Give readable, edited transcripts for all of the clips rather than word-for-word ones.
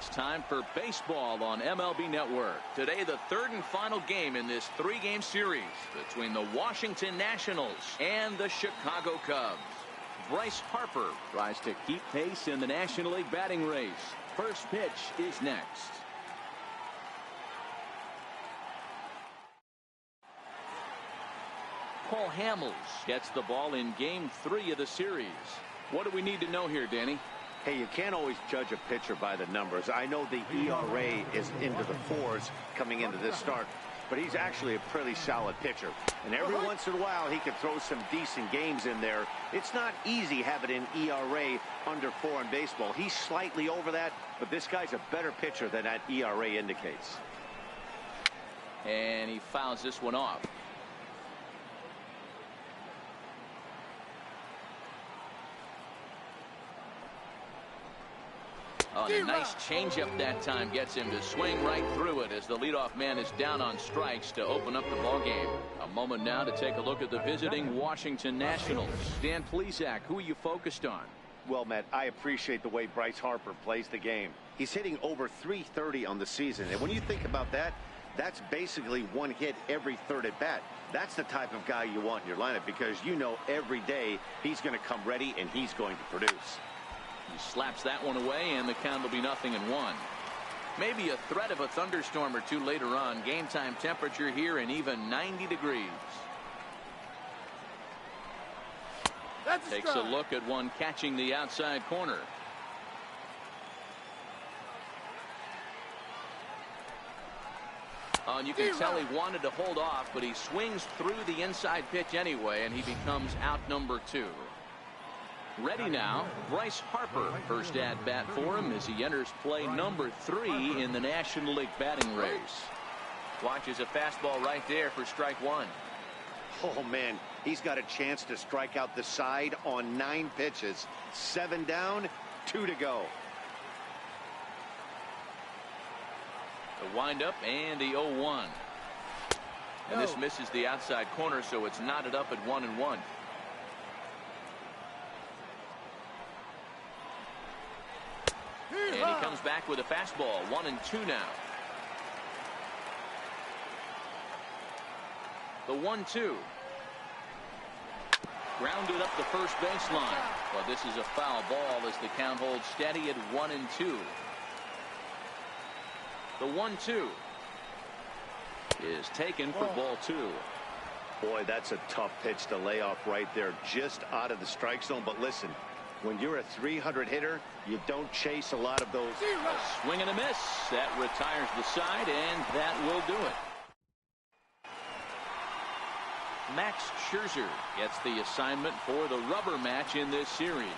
It's time for baseball on MLB Network. Today, the third and final game in this three-game series between the Washington Nationals and the Chicago Cubs. Bryce Harper tries to keep pace in the National League batting race. First pitch is next. Paul Hamels gets the ball in game 3 of the series. What do we need to know here, Danny? Hey, you can't always judge a pitcher by the numbers. I know the ERA is into the 4s coming into this start, but he's actually a pretty solid pitcher. And every once in a while, he can throw some decent games in there. It's not easy having an ERA under 4 in baseball. He's slightly over that, but this guy's a better pitcher than that ERA indicates. And he fouls this one off. Oh, and a nice changeup that time gets him to swing right through it as the leadoff man is down on strikes to open up the ball game. A moment now to take a look at the visiting Washington Nationals. Dan Plesac, who are you focused on? Well, Matt, I appreciate the way Bryce Harper plays the game. He's hitting over .330 on the season, and when you think about that, that's basically one hit every third at bat. That's the type of guy you want in your lineup because you know every day he's going to come ready and he's going to produce. He slaps that one away, and the count will be 0-1. Maybe a threat of a thunderstorm or two later on. Game time temperature here in even 90 degrees. Takes a look at one catching the outside corner. Oh, and you can tell he wanted to hold off, but he swings through the inside pitch anyway, and he becomes out number 2. Ready now, Bryce Harper. First at bat for him as he enters play number 3 in the National League batting race. Watches a fastball right there for strike 1. Oh, man, he's got a chance to strike out the side on 9 pitches. 7 down, 2 to go. The windup and the 0-1. And this misses the outside corner, so it's knotted up at 1-1. And he comes back with a fastball. 1-2 now. The 1-2. Grounded up the first baseline. Well, this is a foul ball as the count holds steady at 1-2. The 1-2 is taken for ball 2. Boy, that's a tough pitch to lay off right there, just out of the strike zone. But listen, when you're a 300 hitter, you don't chase a lot of those. A swing and a miss. That retires the side, and that will do it. Max Scherzer gets the assignment for the rubber match in this series.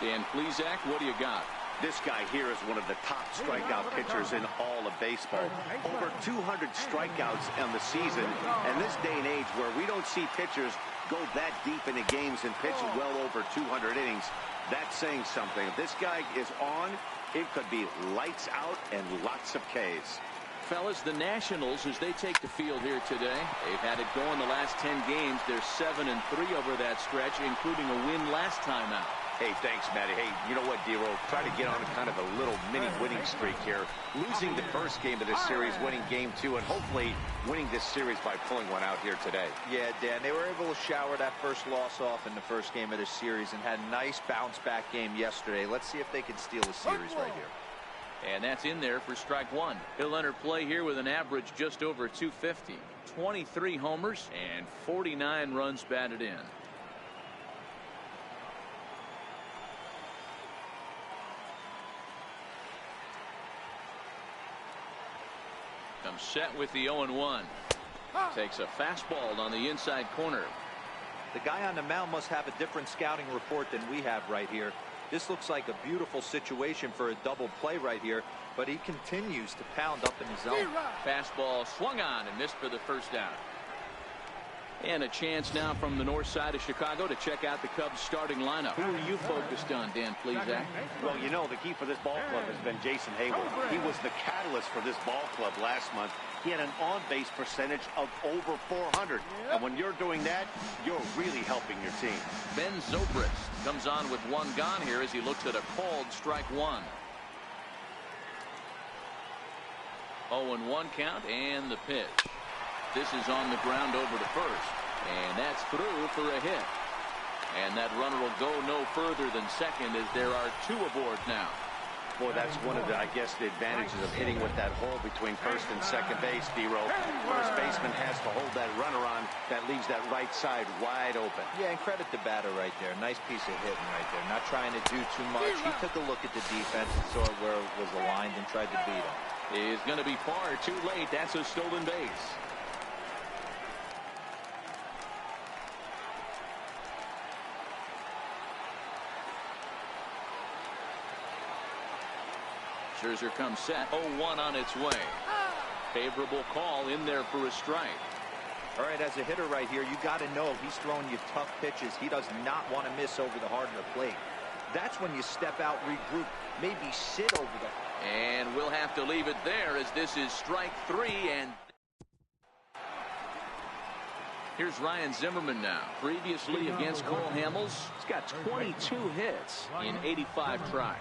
Dan Plesac, what do you got? This guy here is one of the top strikeout pitchers in all of baseball. Over 200 strikeouts on the season. And this day and age where we don't see pitchers go that deep into games and pitch well over 200 innings, that's saying something. If this guy is on, it could be lights out and lots of Ks. Fellas, the Nationals, as they take the field here today, they've had it going the last 10 games. They're 7-3 over that stretch, including a win last time out. Hey, thanks, Matty. Hey, you know what, D-Roll? Try to get on kind of a little mini winning streak here. Losing the first game of this series, winning game 2, and hopefully winning this series by pulling one out here today. Yeah, Dan, they were able to shower that first loss off in the first game of this series and had a nice bounce-back game yesterday. Let's see if they can steal the series right here. And that's in there for strike 1. He'll enter play here with an average just over 250. 23 homers and 49 runs batted in. Comes set with the 0-1. Takes a fastball on the inside corner. The guy on the mound must have a different scouting report than we have right here. This looks like a beautiful situation for a double play right here, but he continues to pound up in his zone. Fastball swung on and missed for the first down. And a chance now from the north side of Chicago to check out the Cubs starting lineup. Who are you focused on, Dan Plesac? Well, you know, the key for this ball club has been Jason Hayward. He was the catalyst for this ball club last month. He had an on-base percentage of over 400. And when you're doing that, you're really helping your team. Ben Zobrist comes on with one gone here as he looks at a called strike 1. 0-1 count and the pitch. This is on the ground over to first. And that's through for a hit. And that runner will go no further than second as there are 2 aboard now. Boy, that's one of the, I guess, the advantages of hitting with that hole between first and second base, D-Row. First baseman has to hold that runner on. That leaves that right side wide open. Yeah, and credit the batter right there. Nice piece of hitting right there. Not trying to do too much. He took a look at the defense and saw where it was aligned and tried to beat him. Is going to be far too late. That's a stolen base. Scherzer comes set. 0-1 on its way. Favorable call in there for a strike. All right, as a hitter right here, you got to know he's throwing you tough pitches. He does not want to miss over the heart of the plate. That's when you step out, regroup, maybe sit over the... And we'll have to leave it there as this is strike 3. And here's Ryan Zimmerman now. Previously against Cole Hamels, he's got 22 hits in 85 tries.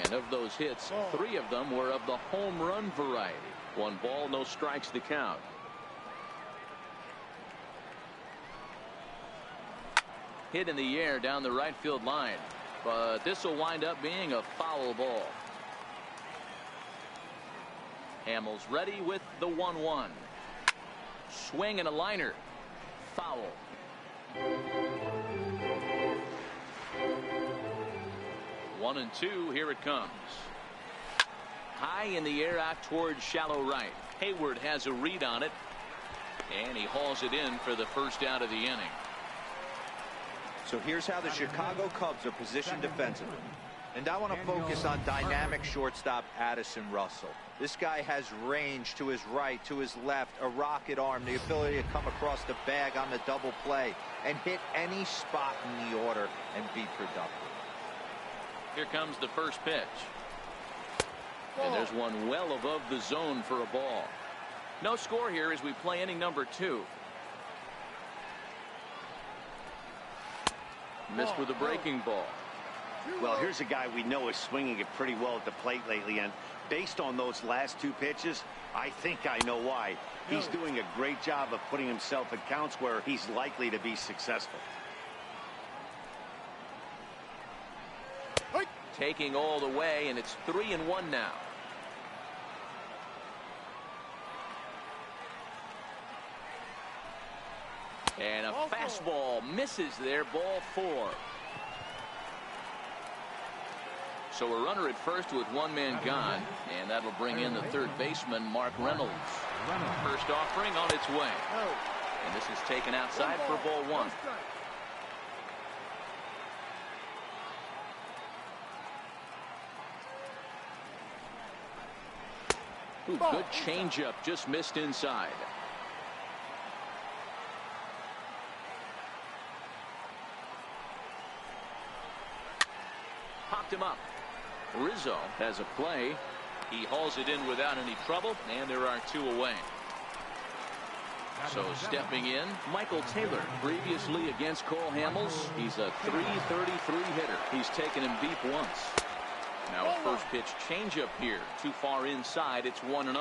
And of those hits, 3 of them were of the home run variety. 1 ball, no strikes to count. Hit in the air down the right field line. But this will wind up being a foul ball. Hamels ready with the 1-1. Swing and a liner. Foul. One and two. Here it comes. High in the air out towards shallow right. Hayward has a read on it. And he hauls it in for the first out of the inning. So here's how the Chicago Cubs are positioned defensively. And I want to focus on dynamic shortstop Addison Russell. This guy has range to his right, to his left, a rocket arm, the ability to come across the bag on the double play and hit any spot in the order and be productive. Here comes the first pitch. And there's one well above the zone for a ball. No score here as we play inning number 2. Missed with a breaking ball. Well, here's a guy we know is swinging it pretty well at the plate lately, and based on those last 2 pitches, I think I know why. He's doing a great job of putting himself in counts where he's likely to be successful. Taking all the way, and it's 3-1 now. And a fastball misses there, ball 4. So a runner at first with 1 man gone, and that'll bring in the third baseman, Mark Reynolds. First offering on its way. And this is taken outside for ball 1. Ooh, good changeup, just missed inside. Popped him up. Rizzo has a play. He hauls it in without any trouble, and there are 2 away. So stepping in, Michael Taylor. Previously against Cole Hamels, he's a .333 hitter. He's taken him deep once. Now a first pitch changeup here. Too far inside. It's 1-0.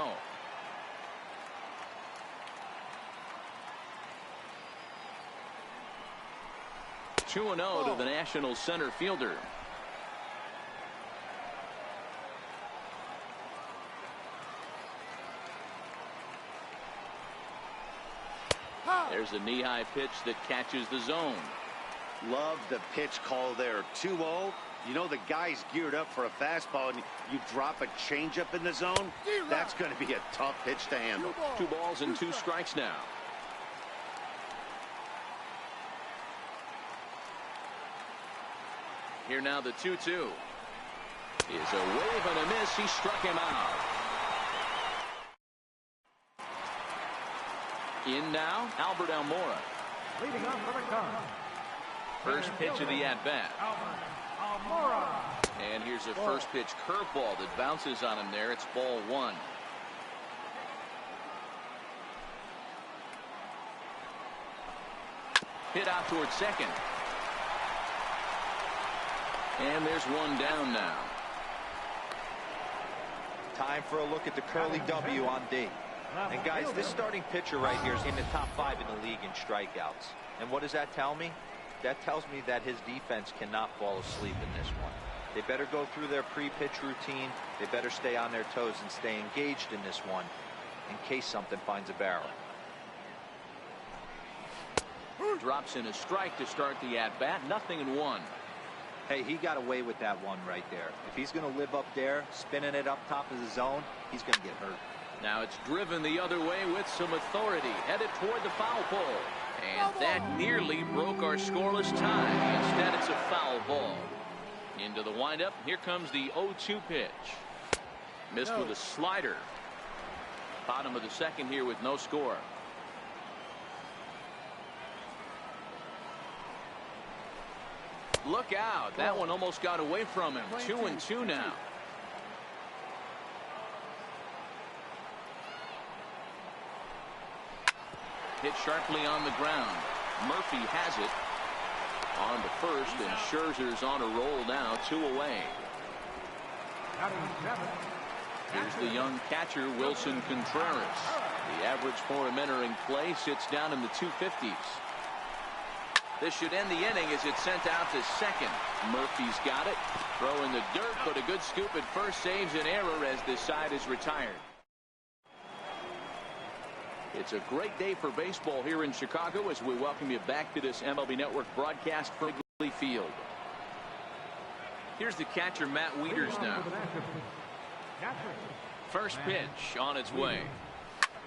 (2-0) to the National center fielder. There's a knee-high pitch that catches the zone. Love the pitch call there. 2-0. You know the guy's geared up for a fastball, and you drop a changeup in the zone. That's going to be a tough pitch to handle. 2 balls and 2 strikes now. Here now the 2-2. Is a wave and a miss. He struck him out. In now, Albert Almora. Leading off for the Cubs. First pitch of the at-bat. Almora. And here's a first pitch curveball that bounces on him there. It's ball 1. Hit out towards second. And there's 1 down now. Time for a look at the curly W on D. And guys, this starting pitcher right here is in the top 5 in the league in strikeouts. And what does that tell me? That tells me that his defense cannot fall asleep in this one. They better go through their pre-pitch routine. They better stay on their toes and stay engaged in this one in case something finds a barrel. Drops in a strike to start the at-bat. 0-1. Hey, he got away with that one right there. If he's going to live up there, spinning it up top of the zone, he's going to get hurt. Now it's driven the other way with some authority, headed toward the foul pole. And that nearly broke our scoreless tie. Instead, it's a foul ball. Into the windup. Here comes the 0-2 pitch. Missed with a slider. Bottom of the second here with no score. Look out. That one almost got away from him. 2-2 now. Hit sharply on the ground. Murphy has it. On to first, and Scherzer's on a roll now. 2 away. Here's the young catcher, Wilson Contreras. The average for him entering play sits down in the 250s. This should end the inning as it's sent out to second. Murphy's got it. Throw in the dirt, but a good scoop at first saves an error as this side is retired. It's a great day for baseball here in Chicago as we welcome you back to this MLB Network broadcast from Wrigley Field. Here's the catcher, Matt Wieters now. First pitch on its way.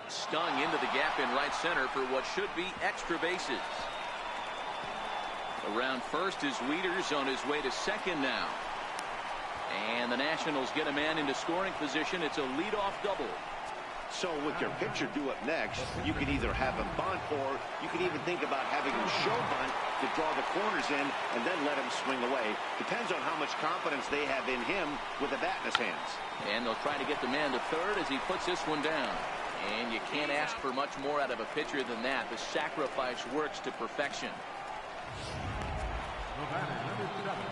Stung into the gap in right center for what should be extra bases. Around first is Wieters on his way to second now. And the Nationals get a man into scoring position. It's a leadoff double. So with your pitcher due up next, you can either have him bunt, or you can even think about having him show bunt to draw the corners in and then let him swing away. Depends on how much confidence they have in him with the bat in his hands. And they'll try to get the man to third as he puts this one down. And you can't ask for much more out of a pitcher than that. The sacrifice works to perfection.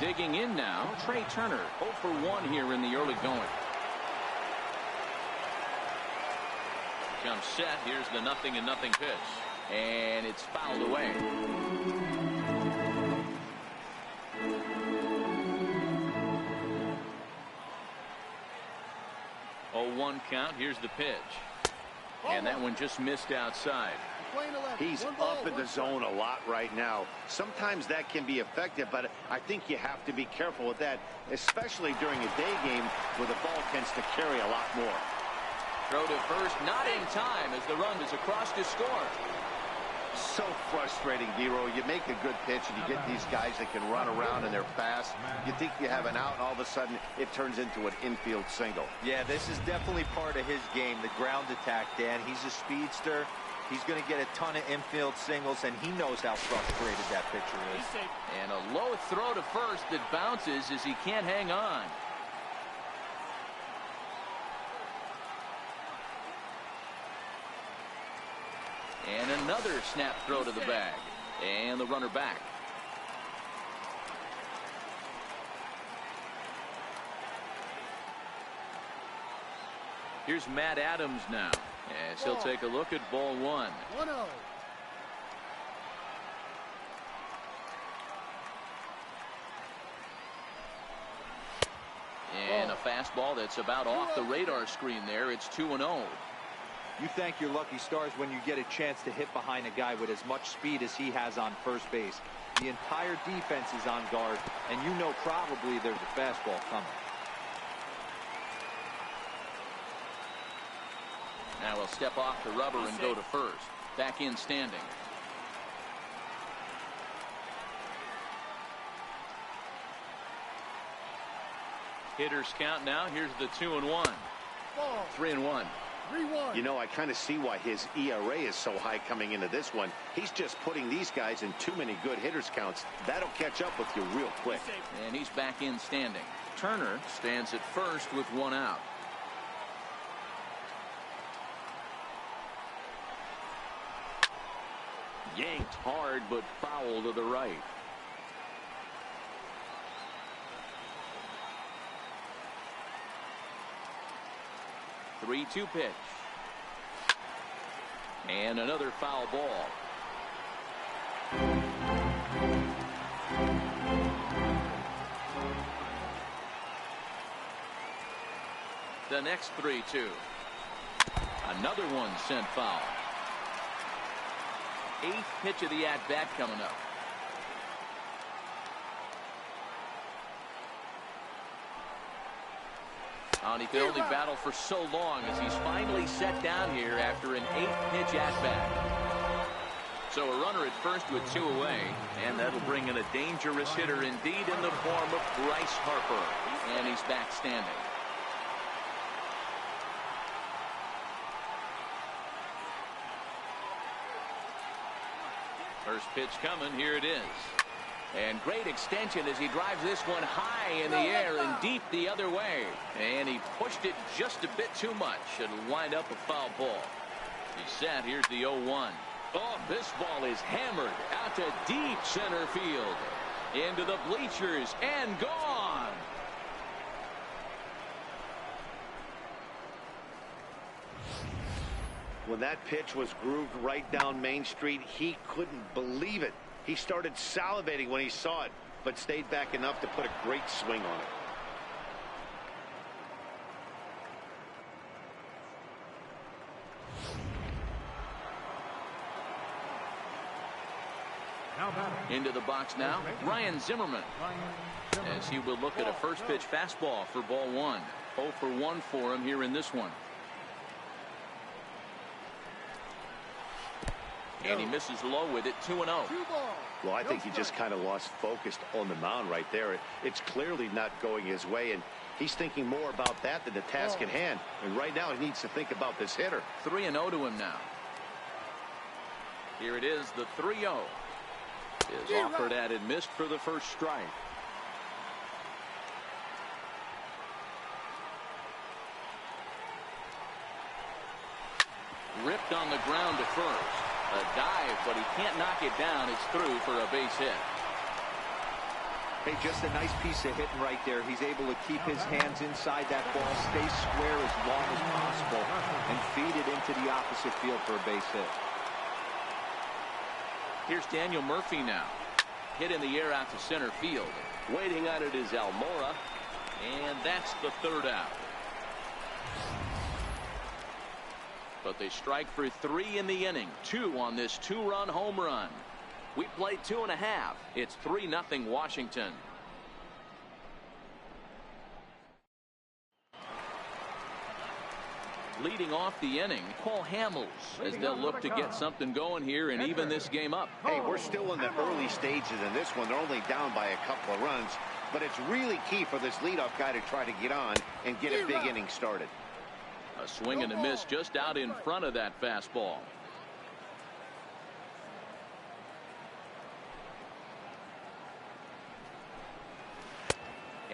Digging in now, Trey Turner. 0 for 1 here in the early going. Comes set. Here's the 0-0 pitch. And it's fouled away. Oh, 1 count. Here's the pitch. And that one just missed outside. He's up in the zone a lot right now. Sometimes that can be effective, but I think you have to be careful with that, especially during a day game where the ball tends to carry a lot more. Throw to first, not in time as the run is across to score. So frustrating, Dero. You make a good pitch and you get these guys that can run around and they're fast. You think you have an out, and all of a sudden it turns into an infield single. Yeah, this is definitely part of his game, the ground attack, Dan. He's a speedster. He's going to get a ton of infield singles, and he knows how frustrated that pitcher is. And a low throw to first that bounces as he can't hang on. And another snap throw to the bag. And the runner back. Here's Matt Adams now. As he'll take a look at ball 1. 1-0. And a fastball that's about off the radar screen there. It's 2-0. You thank your lucky stars when you get a chance to hit behind a guy with as much speed as he has on first base. The entire defense is on guard, and you know probably there's a fastball coming. Now he'll step off the rubber and go to first. Back in standing. Hitters count now. Here's the 2-1. 3-1. 3-1. You know, I kind of see why his ERA is so high coming into this one. He's just putting these guys in too many good hitters counts. That'll catch up with you real quick. And he's back in standing. Turner stands at first with 1 out. Yanked hard, but foul to the right. 3-2 pitch. And another foul ball. The next 3-2. Another one sent foul. 8th pitch of the at-bat coming up. And he could only battle for so long as he's finally set down here after an 8th pitch at-bat. So a runner at first with 2 away, and that'll bring in a dangerous hitter indeed in the form of Bryce Harper. And he's back standing. First pitch coming. Here it is. And great extension as he drives this one high in the air and deep the other way. And he pushed it just a bit too much. It'll wind up a foul ball. He's set. Here's the 0-1. Oh, this ball is hammered out to deep center field. Into the bleachers and gone. When that pitch was grooved right down Main Street, he couldn't believe it. He started salivating when he saw it, but stayed back enough to put a great swing on it. Into the box now, Ryan Zimmerman, as he will look at a first pitch fastball for ball 1. 0 for 1 for him here in this one. And he misses low with it. 2-0. Well, I think he just kind of lost focus on the mound right there. It's clearly not going his way, and he's thinking more about that than the task at hand. And right now he needs to think about this hitter. 3-0 to him now. Here it is, the 3-0. Is offered at and missed for the first strike. Ripped on the ground to first. A dive, but he can't knock it down. It's through for a base hit. Hey, just a nice piece of hitting right there. He's able to keep his hands inside that ball, stay square as long as possible, and feed it into the opposite field for a base hit. Here's Daniel Murphy now. Hit in the air out to center field. Waiting on it is Almora. And that's the 3rd out. But they strike for 3 in the inning. 2 on this 2-run home run. We played 2.5. It's 3-0 Washington. Leading off the inning, Paul Hamels, as they'll look to get something going here and even this game up. Hey, we're still in the early stages in this one. They're only down by a couple of runs, but it's really key for this leadoff guy to try to get on and get a big inning started. A swing and a miss just out in front of that fastball.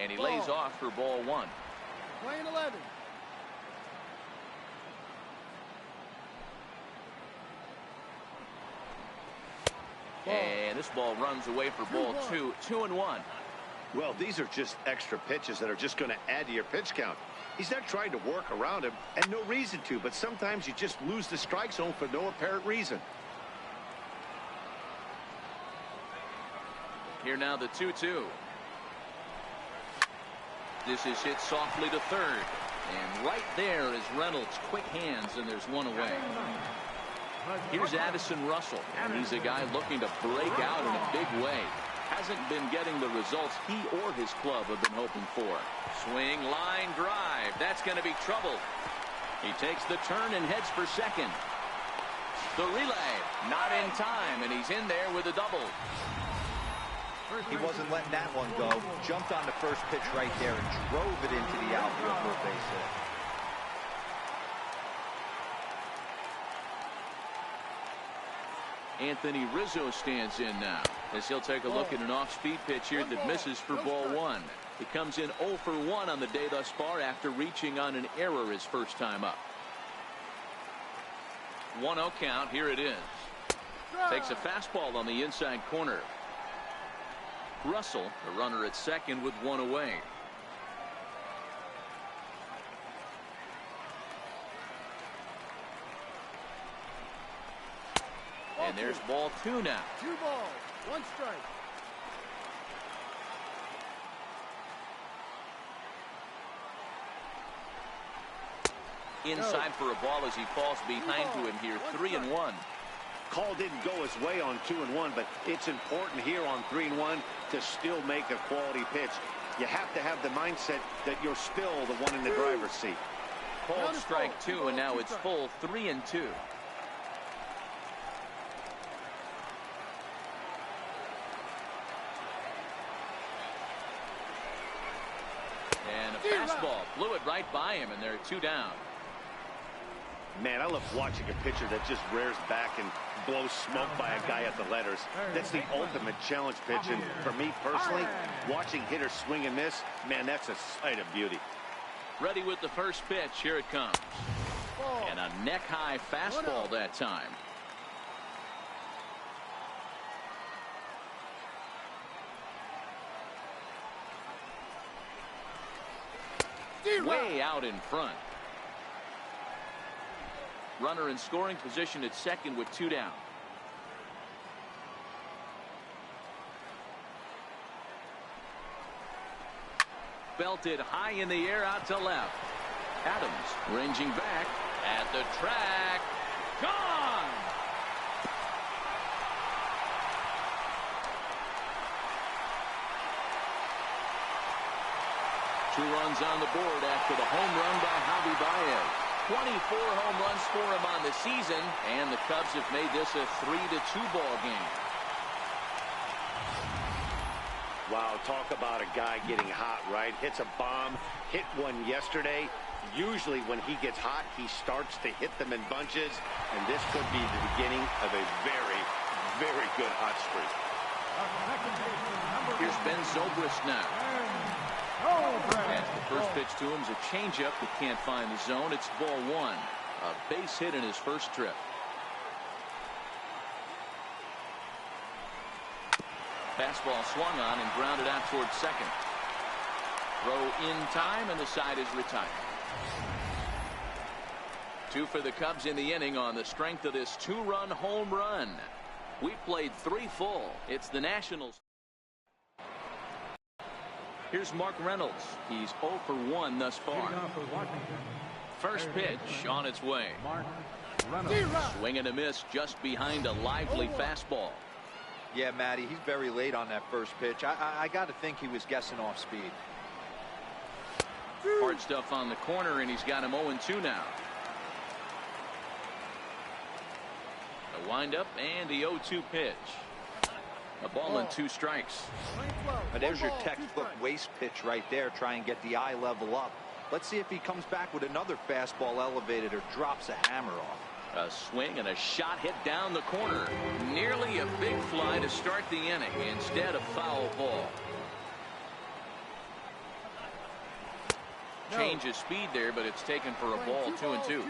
And he lays off for ball 1. Playing 11. And this ball runs away for ball 2. 2-1. Well, these are just extra pitches that are just going to add to your pitch count. He's not trying to work around him, and no reason to, but sometimes you just lose the strike zone for no apparent reason. Here now the 2-2. This is hit softly to third. And right there is Reynolds' quick hands, and there's one away. Here's Addison Russell, and he's a guy looking to break out in a big way. Hasn't been getting the results he or his club have been hoping for. Swing, line drive. That's going to be trouble. He takes the turn and heads for second. The relay, not in time, and he's in there with a double. He wasn't letting that one go. Jumped on the first pitch right there and drove it into the outfield for a base hit. Anthony Rizzo stands in now as he'll take a look at an off-speed pitch here that misses for ball 1. He comes in 0 for 1 on the day thus far after reaching on an error his first time up. 1-0 count. Here it is. Takes a fastball on the inside corner. Russell, the runner at second with 1 away. And there's ball 2 now. 2 balls, 1 strike. Inside for a ball as he falls behind to him here. 3-1. Call didn't go his way on 2-1, but it's important here on 3-1 to still make a quality pitch. You have to have the mindset that you're still the one in the driver's seat. Called strike 2, and now it's full 3-2. And a fastball blew it right by him, and they're 2 down. Man, I love watching a pitcher that just rears back and blows smoke by a guy at the letters. That's the ultimate challenge pitch. And for me personally, watching hitters swing and miss, man, that's a sight of beauty. Ready with the first pitch. Here it comes. And a neck-high fastball that time. Way out in front. Runner in scoring position at second with 2 down. Belted high in the air out to left. Adams ranging back at the track. Gone! Two runs on the board after the home run by Javi Baez. 24 home runs for him on the season, and the Cubs have made this a 3-2 ball game. Wow, talk about a guy getting hot, right? Hits a bomb, hit one yesterday. Usually when he gets hot, he starts to hit them in bunches, and this could be the beginning of a very, very good hot streak. Here's Ben Zobrist now. And the first pitch to him is a changeup that can't find the zone. It's ball 1. A base hit in his first trip. Fastball swung on and grounded out towards second. Throw in time, and the side is retired. 2 for the Cubs in the inning on the strength of this 2-run home run. We've played 3 full. It's the Nationals. Here's Mark Reynolds. He's 0 for 1 thus far. First pitch on its way. Swing and a miss just behind a lively fastball. Yeah, Matty, he's very late on that first pitch. I got to think he was guessing off speed. Hard stuff on the corner, and he's got him 0-2 now. A windup and the 0-2 pitch. A ball and 2 strikes. There's your textbook waste pitch right there. Try and get the eye level up. Let's see if he comes back with another fastball elevated or drops a hammer off. A swing and a shot hit down the corner. Nearly a big fly to start the inning. Instead, a foul ball. Change of speed there, but it's taken for a ball. 2-2.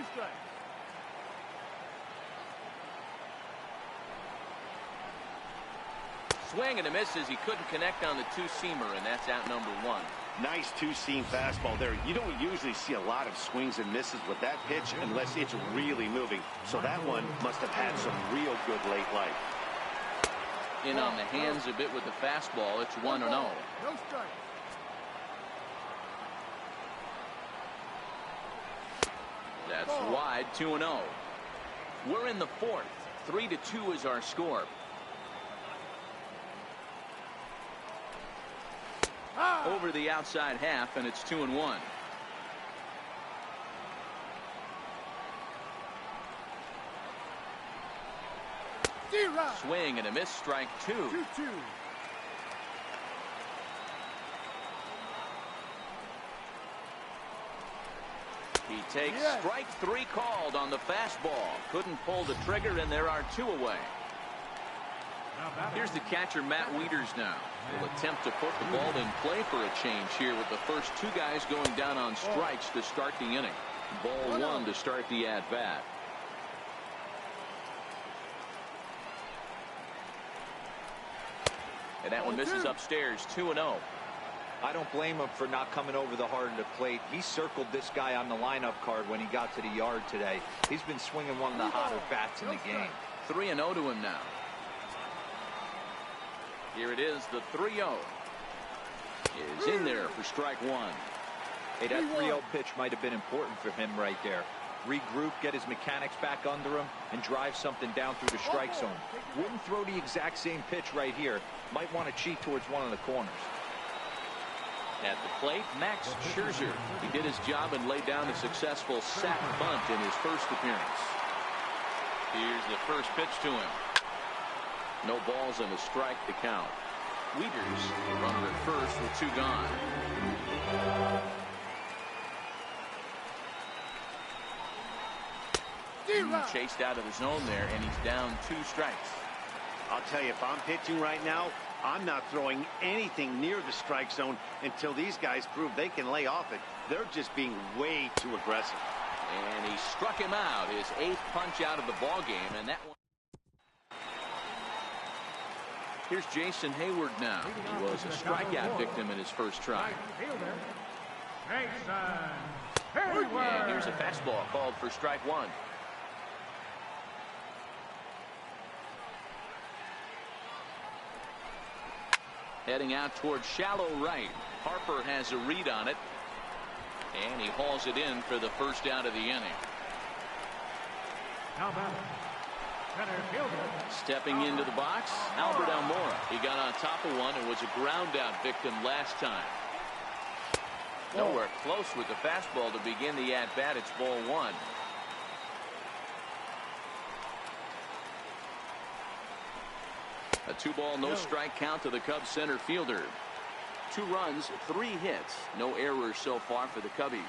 Swing and a miss as he couldn't connect on the 2-seamer, and that's out number 1. Nice 2-seam fastball there. You don't usually see a lot of swings and misses with that pitch unless it's really moving. So that one must have had some real good late life. In on the hands a bit with the fastball. It's 1-0. No strike. That's wide. 2-0. We're in the 4th. 3-2 is our score. Over the outside half, and it's 2-1. Swing and a miss. Strike 2. 2-2. He takes strike 3 called on the fastball. Couldn't pull the trigger, and there are 2 away. Here's the catcher, Matt Wieters, now. Will attempt to put the ball in play for a change here with the first 2 guys going down on strikes to start the inning. Ball 1 to start the at-bat. And that one misses upstairs. 2-0. I don't blame him for not coming over the heart of the plate. He circled this guy on the lineup card when he got to the yard today. He's been swinging one of the hotter bats in the game. 3-0 to him now. Here it is, the 3-0. Is in there for strike one. Hey, that 3-0 pitch might have been important for him right there. Regroup, get his mechanics back under him, and drive something down through the strike zone. Wouldn't throw the exact same pitch right here. Might want to cheat towards one of the corners. At the plate, Max Scherzer. He did his job and laid down a successful sac bunt in his first appearance. Here's the first pitch to him. No balls and a strike to count. Wieters, runner at first with 2 gone. Chased out of the zone there, and he's down 2 strikes. I'll tell you, if I'm pitching right now, I'm not throwing anything near the strike zone until these guys prove they can lay off it. They're just being way too aggressive. And he struck him out, his 8th punch out of the ball game, and that one. Here's Jason Hayward now. He was a strikeout victim in his first try. And here's a fastball called for strike one. Heading out towards shallow right. Harper has a read on it. And he hauls it in for the first out of the inning. Stepping into the box, Albert Almora. He got on top of one and was a ground out victim last time. Nowhere close with the fastball to begin the at-bat. It's ball one. A 2-ball, no strike count to the Cubs center fielder. 2 runs, 3 hits, no errors so far for the Cubbies.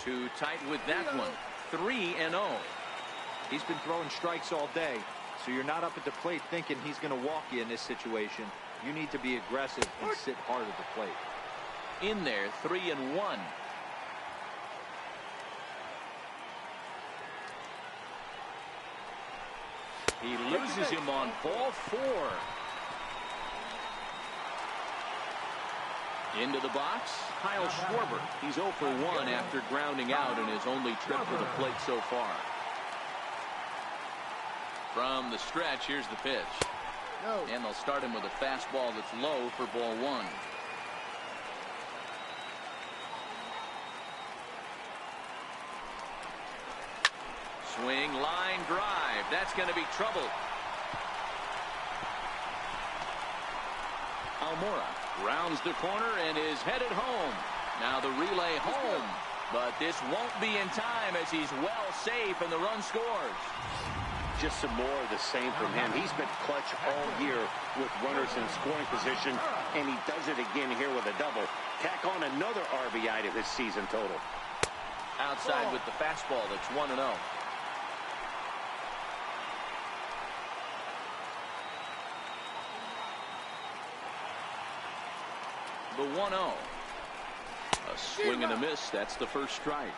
Too tight with that one. 3-0. He's been throwing strikes all day, so you're not up at the plate thinking he's going to walk you in this situation. You need to be aggressive and sit hard at the plate. In there, 3-1. He loses him on ball 4. Into the box, Kyle Schwarber. He's 0 for 1 after grounding out in his only trip to the plate so far. From the stretch, here's the pitch. And they'll start him with a fastball that's low for ball 1. Swing, line drive. That's going to be trouble. Almora rounds the corner and is headed home. Now the relay home, but this won't be in time as he's well safe and the run scores. Just some more of the same from him. He's been clutch all year with runners in scoring position, and he does it again here with a double. Tack on another RBI to his season total. Outside with the fastball, that's 1-0. The 1-0. A swing and a miss. That's the first strike.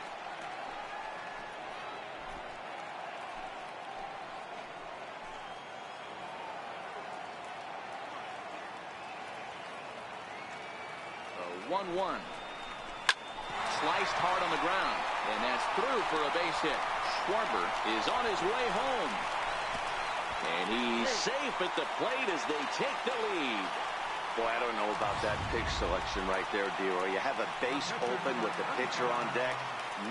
A 1-1. Sliced hard on the ground, and that's through for a base hit. Schwarber is on his way home, and he's safe at the plate as they take the lead. Boy, I don't know about that pitch selection right there, D-Roy. You have a base open with the pitcher on deck.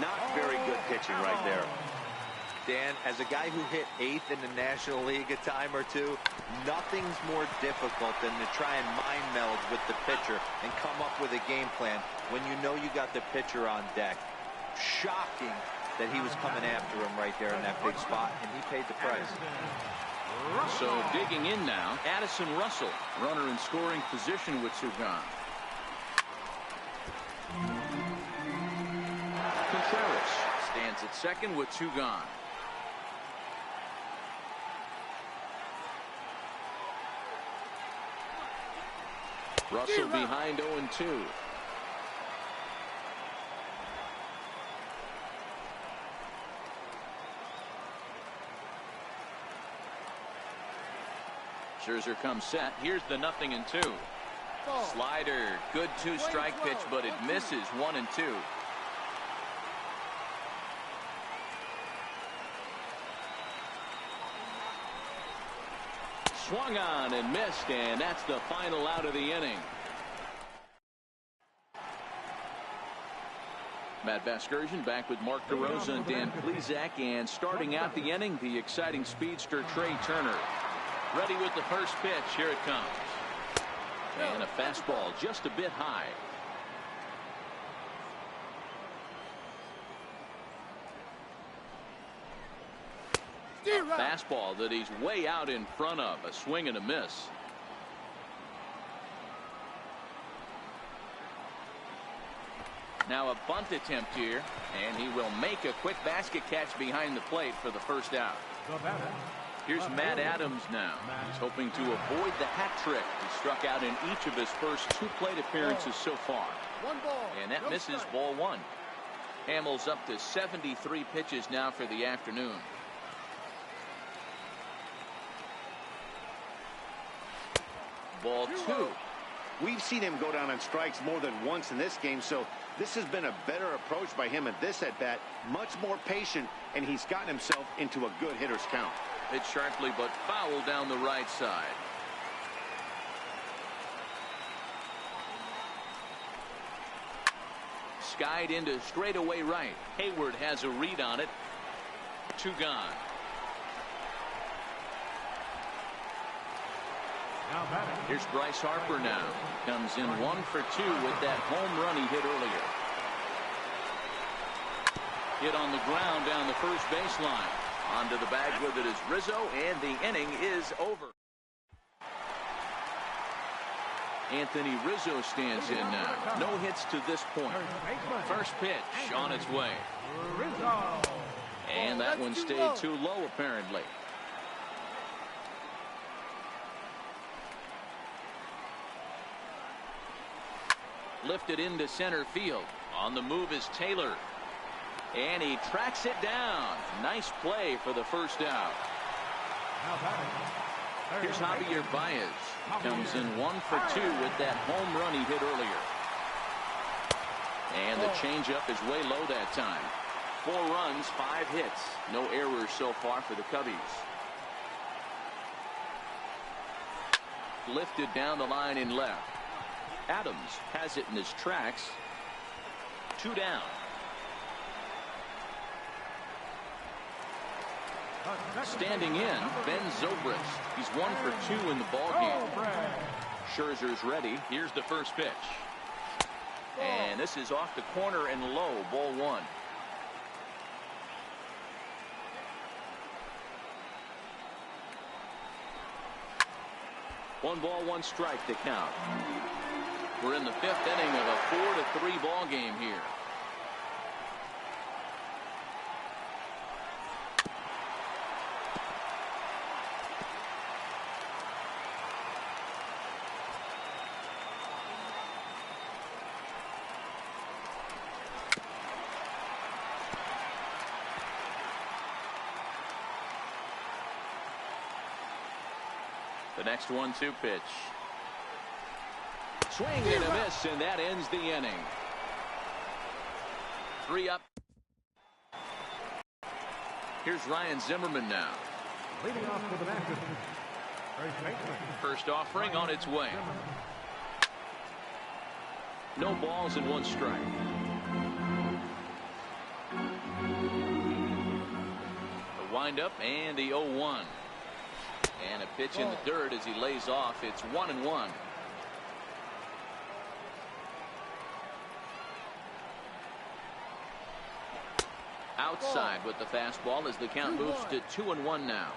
Not very good pitching right there. Dan, as a guy who hit 8th in the National League a time or two, nothing's more difficult than to try and mind meld with the pitcher and come up with a game plan when you know you got the pitcher on deck. Shocking that he was coming after him right there in that big spot, and he paid the price. So digging in now, Addison Russell, runner in scoring position with 2 gone. Contreras stands at second with 2 gone. Russell behind 0-2. Scherzer comes set. Here's the 0-2. Slider, good 2-strike pitch, but it misses. 1-2. Swung on and missed, and that's the final out of the inning. Matt Vasgersian back with Mark DeRosa and Dan Plesac, and starting out the inning, the exciting speedster Trey Turner. Ready with the first pitch. Here it comes. And a fastball just a bit high. A fastball that he's way out in front of. A swing and a miss. Now a bunt attempt here, and he will make a quick basket catch behind the plate for the first out. Here's Matt Adams now. He's hoping to avoid the hat trick. He struck out in each of his first 2 plate appearances so far. And that misses, ball 1. Hamill's up to 73 pitches now for the afternoon. Ball 2. We've seen him go down on strikes more than once in this game, so this has been a better approach by him at this at-bat. Much more patient, and he's gotten himself into a good hitter's count. Hit sharply, but foul down the right side. Skied into straightaway right. Hayward has a read on it. 2 gone. Here's Bryce Harper now. Comes in 1 for 2 with that home run he hit earlier. Hit on the ground down the first baseline. Onto the bag with it is Rizzo, and the inning is over. Anthony Rizzo stands in now. No hits to this point. First pitch on its way. And that one stayed too low, apparently. Lifted into center field. On the move is Taylor. And he tracks it down. Nice play for the first out. Here's Javier Baez. Comes in 1 for 2 with that home run he hit earlier. And the changeup is way low that time. 4 runs, 5 hits. No errors so far for the Cubbies. Lifted down the line in left. Adams has it in his tracks. 2 down. Standing in, Ben Zobrist. He's 1 for 2 in the ballgame. Scherzer's ready. Here's the first pitch. And this is off the corner and low. Ball 1. One ball, 1 strike to count. We're in the 5th inning of a 4-3 ball game here. The next 1-2 pitch. Swing and a miss, and that ends the inning. 3 up. Here's Ryan Zimmerman now. Leading off for the batter. First offering on its way. No balls and 1 strike. The windup and the 0-1. And a pitch in the dirt as he lays off. It's 1-1. Outside with the fastball as the count moves to 2-1 now.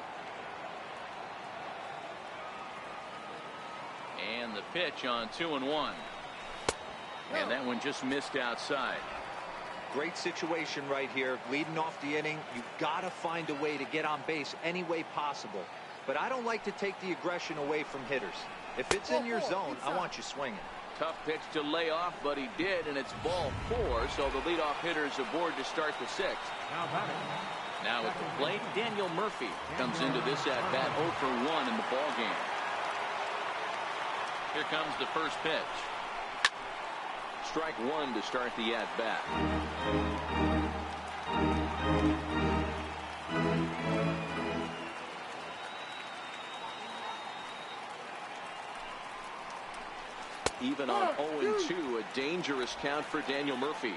And the pitch on 2-1. And that one just missed outside. Great situation right here. Leading off the inning, you've got to find a way to get on base any way possible. But I don't like to take the aggression away from hitters. If it's in your zone, I want you swinging. Tough pitch to lay off, but he did, and it's ball 4, so the leadoff hitter's aboard to start the 6th. Now at the plate, Daniel Murphy comes into this at-bat 0 for 1 in the ballgame. Here comes the first pitch. Strike 1 to start the at-bat. Even on 0-2, a dangerous count for Daniel Murphy.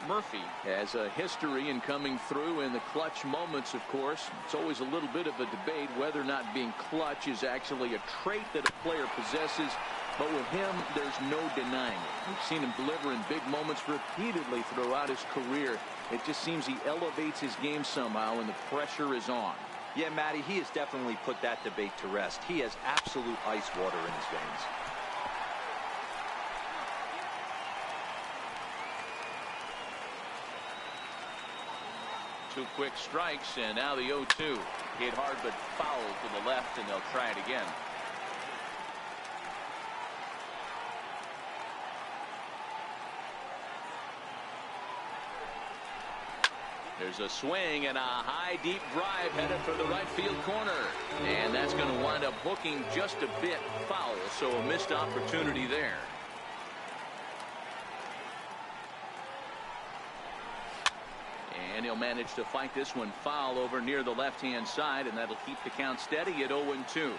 Murphy has a history in coming through in the clutch moments, of course. It's always a little bit of a debate whether or not being clutch is actually a trait that a player possesses. But with him, there's no denying it. We've seen him deliver in big moments repeatedly throughout his career. It just seems he elevates his game somehow when the pressure is on. Yeah, Matty, he has definitely put that debate to rest. He has absolute ice water in his veins. Two quick strikes, and now the 0-2. Hit hard but foul to the left, and they'll try it again. There's a swing and a high deep drive headed for the right field corner, and that's going to wind up hooking just a bit foul, so a missed opportunity there. And he'll manage to fight this one foul over near the left-hand side, and that'll keep the count steady at 0-2.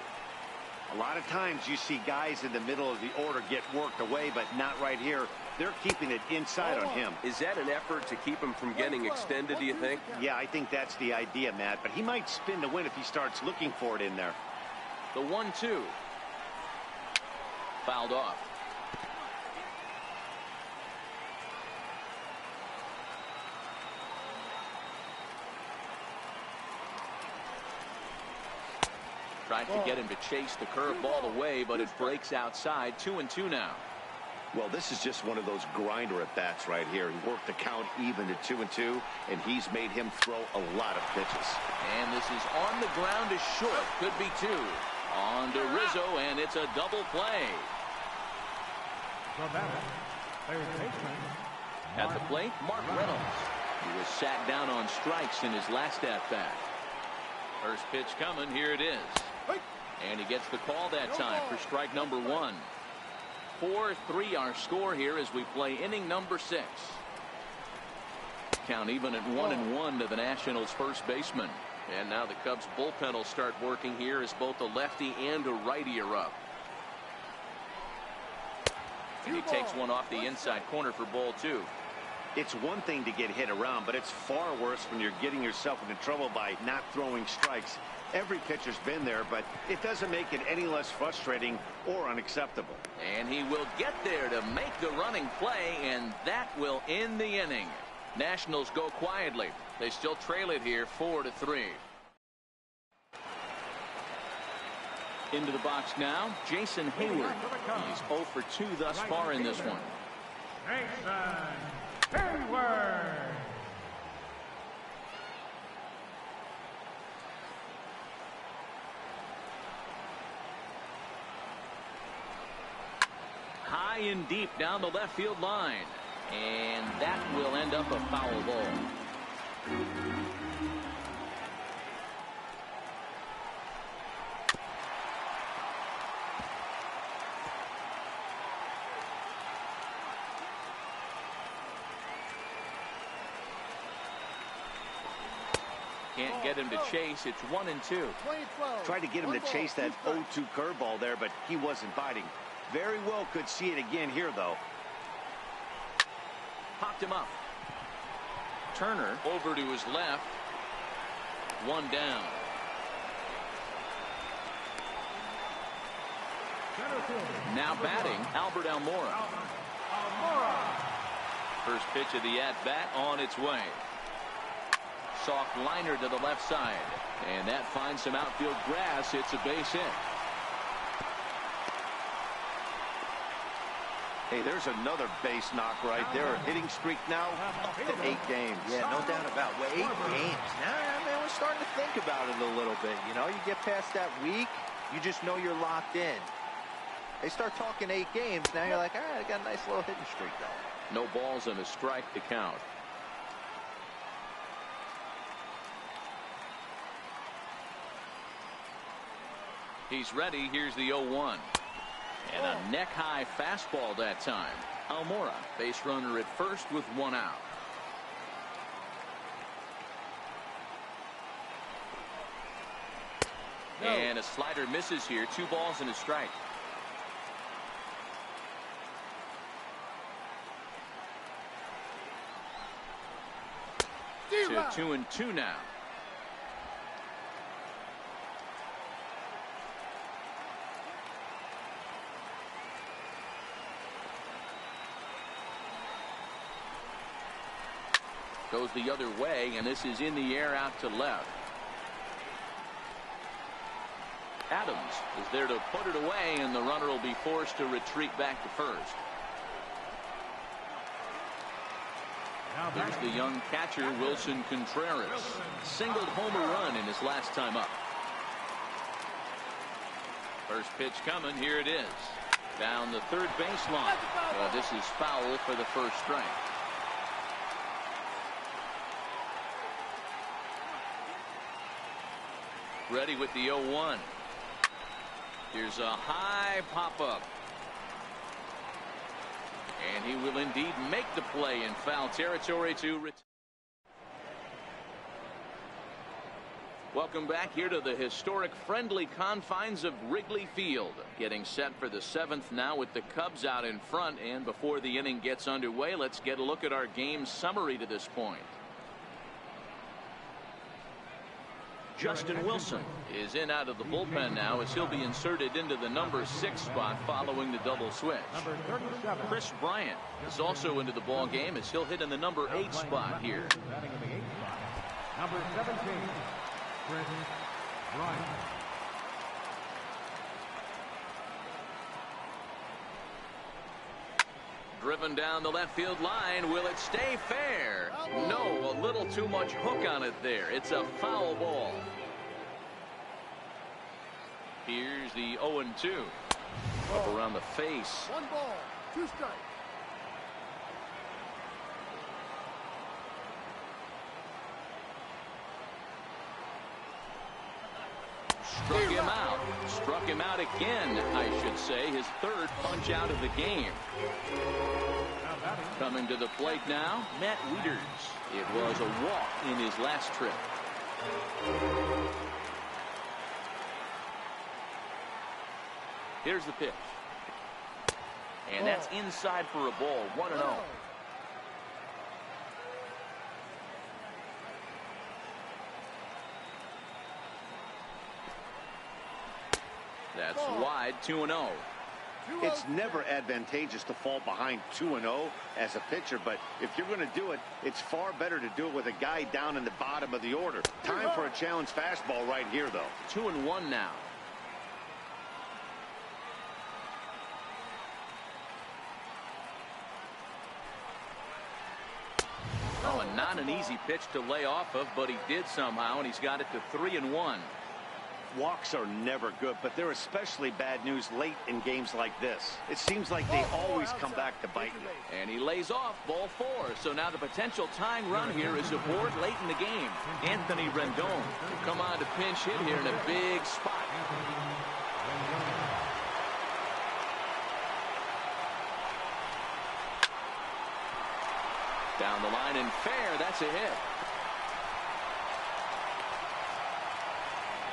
A lot of times you see guys in the middle of the order get worked away, but not right here. They're keeping it inside on him. Is that an effort to keep him from getting extended, do you think? Yeah, I think that's the idea, Matt. But he might spin to win if he starts looking for it in there. The 1-2. Fouled off. Tried to get him to chase the curveball away, but it breaks outside. 2-2 now. Well, this is just one of those grinder at bats right here. He worked the count even to 2-2, and he's made him throw a lot of pitches. And this is on the ground to short. Could be two. On to Rizzo, and it's a double play. The batter, third baseman, At the plate, Mark Reynolds. He was sat down on strikes in his last at-bat. First pitch coming. Here it is. And he gets the call that time for strike number one. 4-3 our score here as we play inning number 6. Count even at 1-1 to the Nationals first baseman. And now the Cubs bullpen will start working here as both a lefty and a righty are up. And he takes one off the inside corner for ball 2. It's one thing to get hit around, but it's far worse when you're getting yourself into trouble by not throwing strikes. Every pitcher's been there, but it doesn't make it any less frustrating or unacceptable. And he will get there to make the running play, and that will end the inning. Nationals go quietly. They still trail it here 4-3. Into the box now, Jason Hayward. He's 0 for 2 thus far in this one. Jason Hayward. High and deep down the left field line, and that will end up a foul ball. Can't get him to chase. It's 1-2. Tried to get him to chase that 0-2 curveball there, but he wasn't biting. Very well could see it again here, though. Popped him up. Turner over to his left. One down. Now batting, Albert Almora. First pitch of the at-bat on its way. Soft liner to the left side. And that finds some outfield grass. It's a base hit. Hey, there's another base knock right there. A hitting streak now up to 8 games. Yeah, no doubt about it. 8 games. Now, man, we're starting to think about it a little bit. You know, you get past that week, you just know you're locked in. They start talking 8 games, now you're like, all right, I got a nice little hitting streak going. No balls and a strike to count. He's ready. Here's the 0-1. And a neck-high fastball that time. Almora, base runner at first with 1 out. And a slider misses here. 2 balls and a strike. at 2-2 now. Goes the other way, and this is in the air out to left. Adams is there to put it away, and the runner will be forced to retreat back to first. Here's the young catcher, Wilson Contreras. Singled homer run in his last time up. First pitch coming. Here it is. Down the third baseline. This is foul for the first strike. Ready with the 0-1. Here's a high pop-up. And he will indeed make the play in foul territory to return. Welcome back here to the historic friendly confines of Wrigley Field. Getting set for the 7th now with the Cubs out in front. And before the inning gets underway, let's get a look at our game summary to this point. Justin Wilson is in out of the bullpen now as he'll be inserted into the number 6 spot following the double switch. Chris Bryant is also into the ball game as he'll hit in the number 8 spot here. Number 17, Chris Bryant. Driven down the left field line. Will it stay fair? No, a little too much hook on it there. It's a foul ball. Here's the 0-2. Up around the face. 1 ball, 2 strikes. Struck him out. Struck him out again, I should say. His 3rd punch out of the game. Coming to the plate now, Matt Wieters. It was a walk in his last trip. Here's the pitch. And that's inside for a ball. 1-0. That's wide. 2-0. It's never advantageous to fall behind 2-0 as a pitcher, but if you're going to do it, it's far better to do it with a guy down in the bottom of the order. Time for a challenge fastball right here, though. 2-1 now. Oh, and not an easy pitch to lay off of, but he did somehow, and he's got it to 3-1. Walks are never good, but they're especially bad news late in games like this. It seems like they always come back to bite you. And he lays off ball 4. So now the potential tying run here is aboard late in the game. Anthony Rendon will come on to pinch hit here in a big spot. Down the line and fair. That's a hit.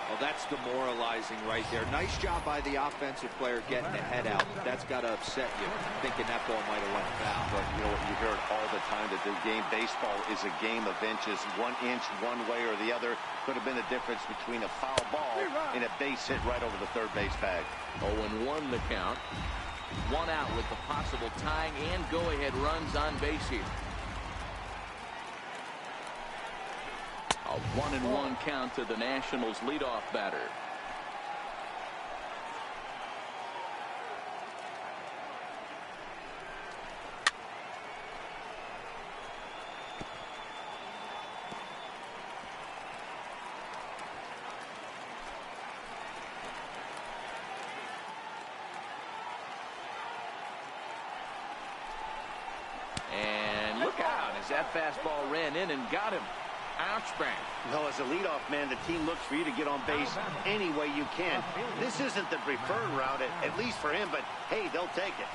Well, that's demoralizing right there. Nice job by the offensive player getting the head out. That's got to upset you, thinking that ball might have went foul. But you know what, you hear it all the time that the game, baseball is a game of inches. 1 inch one way or the other could have been the difference between a foul ball and a base hit right over the third base bag. 0-1 the count. 1 out with the possible tying and go-ahead runs on base here. A 1-1 count to the Nationals leadoff batter. And look out as that fastball ran in and got him. Ouch bang. Well, as a leadoff man, the team looks for you to get on base any way you can. This isn't the preferred route, at least for him, but hey, they'll take it.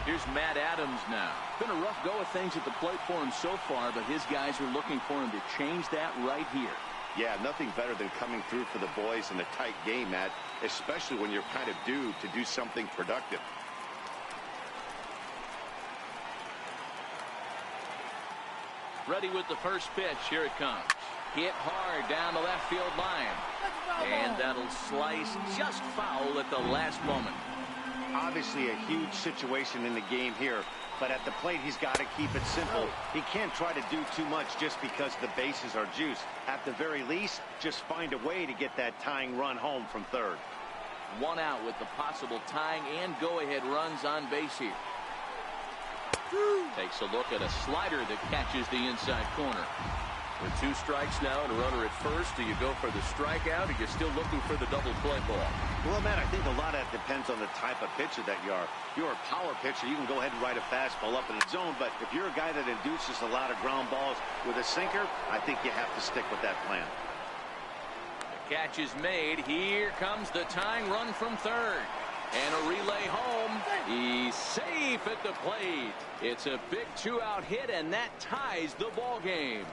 Here's Matt Adams now. Been a rough go of things at the plate for him so far, but his guys are looking for him to change that right here. Yeah, nothing better than coming through for the boys in a tight game, Matt, especially when you're kind of due to do something productive. Ready with the first pitch. Here it comes. Hit hard down the left field line. And that'll slice just foul at the last moment. Obviously a huge situation in the game here, but at the plate he's got to keep it simple. He can't try to do too much just because the bases are juiced. At the very least, just find a way to get that tying run home from third. One out with the possible tying and go-ahead runs on base here. Takes a look at a slider that catches the inside corner. With 2 strikes now and a runner at first, do you go for the strikeout or you're still looking for the double play ball? Well, Matt, I think a lot of that depends on the type of pitcher that you are. If you're a power pitcher, you can go ahead and ride a fastball up in the zone, but if you're a guy that induces a lot of ground balls with a sinker, I think you have to stick with that plan. The catch is made. Here comes the tying run from third. And a relay home. He's safe at the plate. It's a big 2-out hit, and that ties the ball game.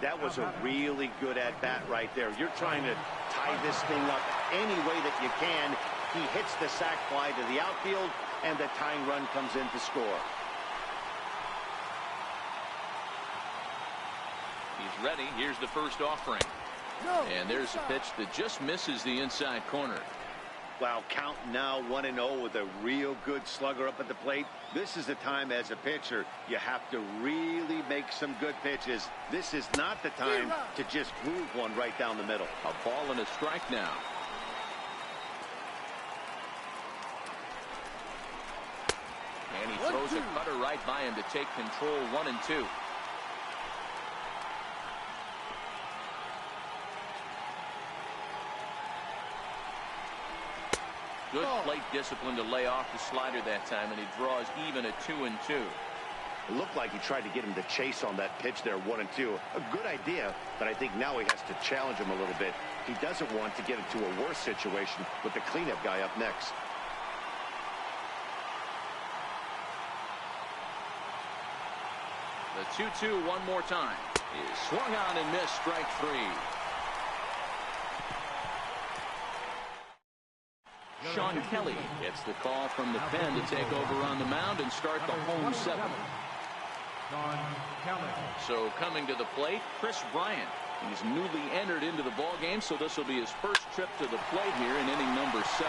That was a really good at-bat right there. You're trying to tie this thing up any way that you can. He hits the sac fly to the outfield, and the tying run comes in to score. He's ready. Here's the first offering. And there's a pitch that just misses the inside corner. Wow, count now 1-0 with a real good slugger up at the plate. This is the time as a pitcher you have to really make some good pitches. This is not the time to just groove one right down the middle. A ball and a strike now. And he throws a cutter right by him to take control. 1-2. Good plate discipline to lay off the slider that time, and he draws even at 2-2. It looked like he tried to get him to chase on that pitch there, 1-2. A good idea, but I think now he has to challenge him a little bit. He doesn't want to get into a worse situation with the cleanup guy up next. The 2-2 one more time. Is swung on and missed. Strike 3. Sean Kelly gets the call from the pen to take over on the mound and start the home 7th. So coming to the plate, Chris Bryant. He's newly entered into the ball game, so this will be his first trip to the plate here in inning number 7.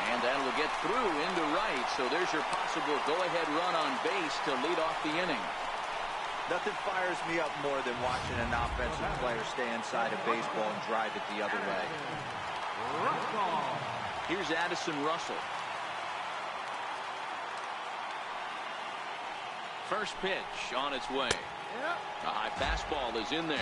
And that'll get through into right, so there's your possible go-ahead run on base to lead off the inning. Nothing fires me up more than watching an offensive player stay inside a baseball and drive it the other way. Here's Addison Russell. First pitch on its way. A high fastball is in there.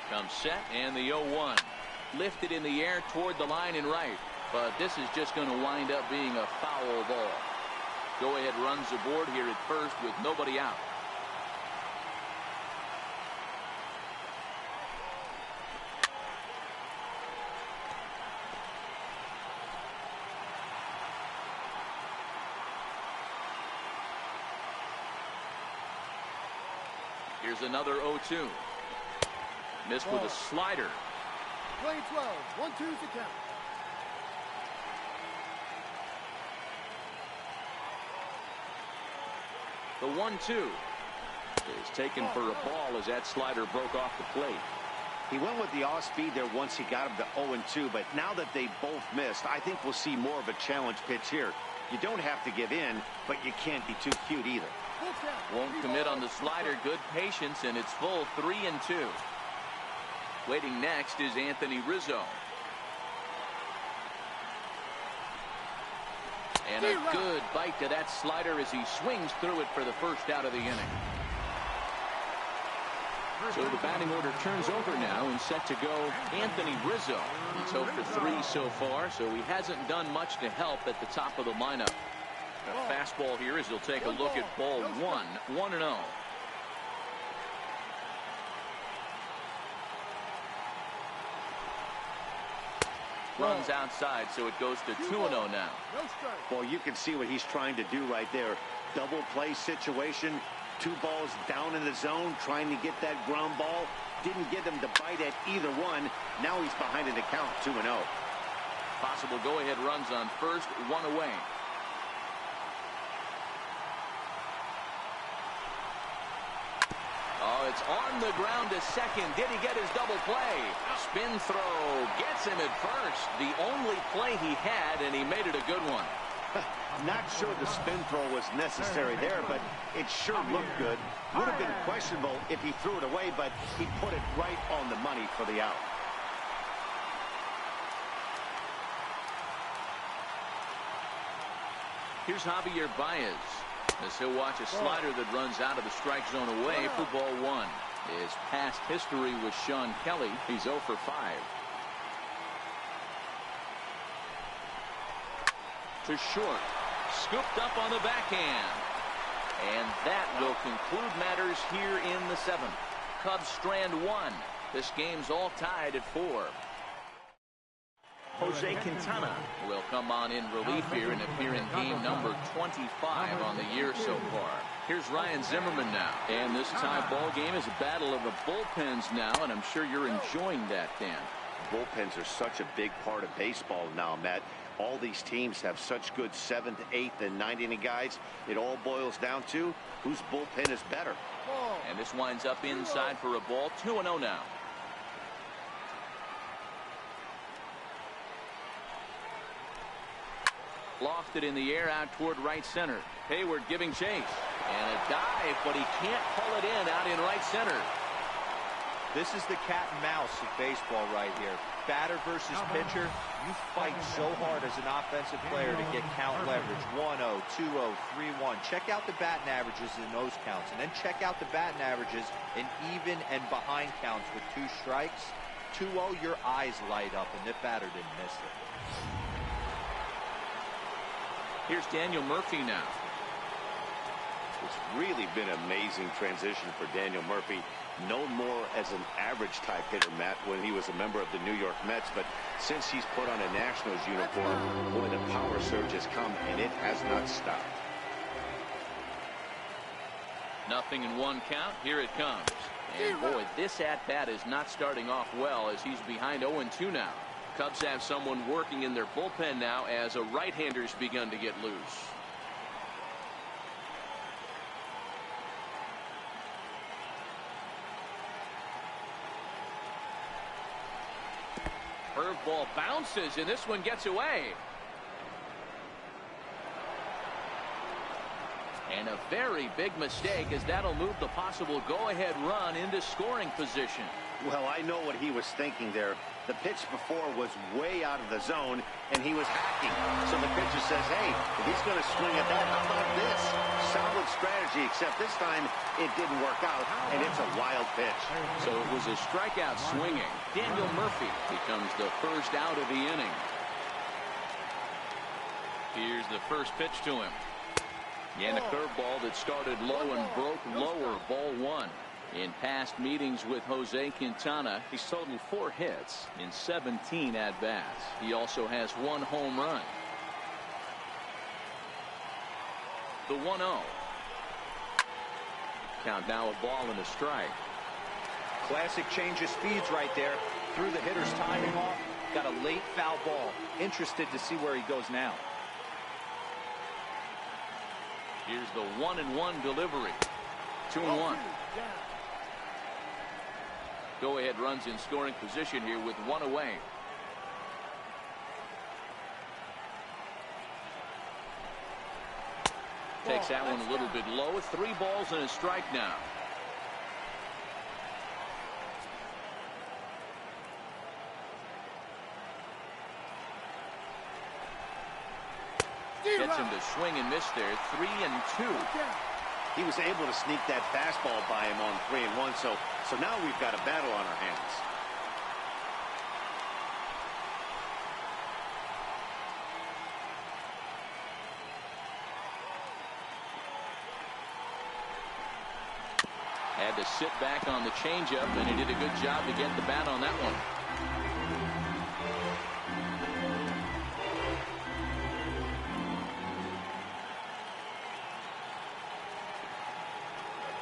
Comes set, and the 0-1. Lifted in the air toward the line and right. But this is just going to wind up being a foul ball. Go-ahead runs aboard here at first with nobody out. Here's another 0-2. Missed with a slider. Play 12. 1-2's the count. The 1-2 is taken for a ball as that slider broke off the plate. He went with the off-speed there once he got him to 0-2, but now that they both missed, I think we'll see more of a challenge pitch here. You don't have to give in, but you can't be too cute either. Won't commit on the slider. Good patience, and it's full 3-2. Waiting next is Anthony Rizzo. And a good bite to that slider as he swings through it for the first out of the inning. So the batting order turns over now and set to go Anthony Rizzo. He's 0 for 3 so far, so he hasn't done much to help at the top of the lineup. A fastball here as he'll take a look at ball 1, 1-0. Runs outside, so it goes to 2-0 now. Well, you can see what he's trying to do right there. Double play situation. 2 balls down in the zone, trying to get that ground ball. Didn't get him to bite at either one. Now he's behind in the count, 2-0. Possible go-ahead runs on first, 1 away. Oh, it's on the ground to second. Did he get his double play? Spin throw gets him at first. The only play he had, and he made it a good one. Not sure the spin throw was necessary there, but it sure looked good. Would have been questionable if he threw it away, but he put it right on the money for the out. Here's Javier Baez as he'll watch a slider that runs out of the strike zone away for ball 1. His past history with Sean Kelly, he's 0 for 5. To short, scooped up on the backhand, and that will conclude matters here in the 7th. Cubs strand 1. This game's all tied at 4. Jose Quintana will come on in relief here and appear in game number 25 on the year so far. Here's Ryan Zimmerman now, and this tie ball game is a battle of the bullpens now, and I'm sure you're enjoying that, Dan. Bullpens are such a big part of baseball now, Matt. All these teams have such good 7th, 8th, and 9th inning guys. It all boils down to whose bullpen is better. And this winds up inside for a ball. 2-0 now. Lofted in the air out toward right center. Hayward giving chase. And a dive, but he can't pull it in out in right center. This is the cat and mouse of baseball right here. Batter versus pitcher. You fight so hard as an offensive player to get count leverage. 1-0, 2-0, 3-1. Check out the batting averages in those counts. And then check out the batting averages in even and behind counts with 2 strikes. 2-0, your eyes light up, and the batter didn't miss it. Here's Daniel Murphy now. It's really been an amazing transition for Daniel Murphy. Known more as an average type hitter, Matt, when he was a member of the New York Mets, but since he's put on a Nationals uniform, boy, the power surge has come, and it has not stopped. 0-1 count. Here it comes. And boy, this at-bat is not starting off well as he's behind 0-2 now. Cubs have someone working in their bullpen now as a right-hander's begun to get loose. Curveball bounces, and this one gets away. And a very big mistake, as that'll move the possible go-ahead run into scoring position. Well, I know what he was thinking there. The pitch before was way out of the zone, and he was hacking. So the pitcher says, hey, if he's going to swing at that, how about this? Solid strategy, except this time it didn't work out, and it's a wild pitch. So it was a strikeout swinging. Daniel Murphy becomes the first out of the inning. Here's the first pitch to him. And a curveball that started low and broke lower, ball 1. In past meetings with Jose Quintana, he's totaled 4 hits in 17 at-bats. He also has 1 home run. The 1-0. Count now, a ball and a strike. Classic change of speeds right there. Threw the hitter's timing off. Got a late foul ball. Interested to see where he goes now. Here's the 1-1 delivery. 2-1. Go-ahead runs in scoring position here with 1 away. Takes that one a little bit low. 3 balls and a strike now. Gets him to swing and miss there. 3-2. He was able to sneak that fastball by him on 3-1, so now we've got a battle on our hands. Had to sit back on the changeup, and he did a good job to get the bat on that one.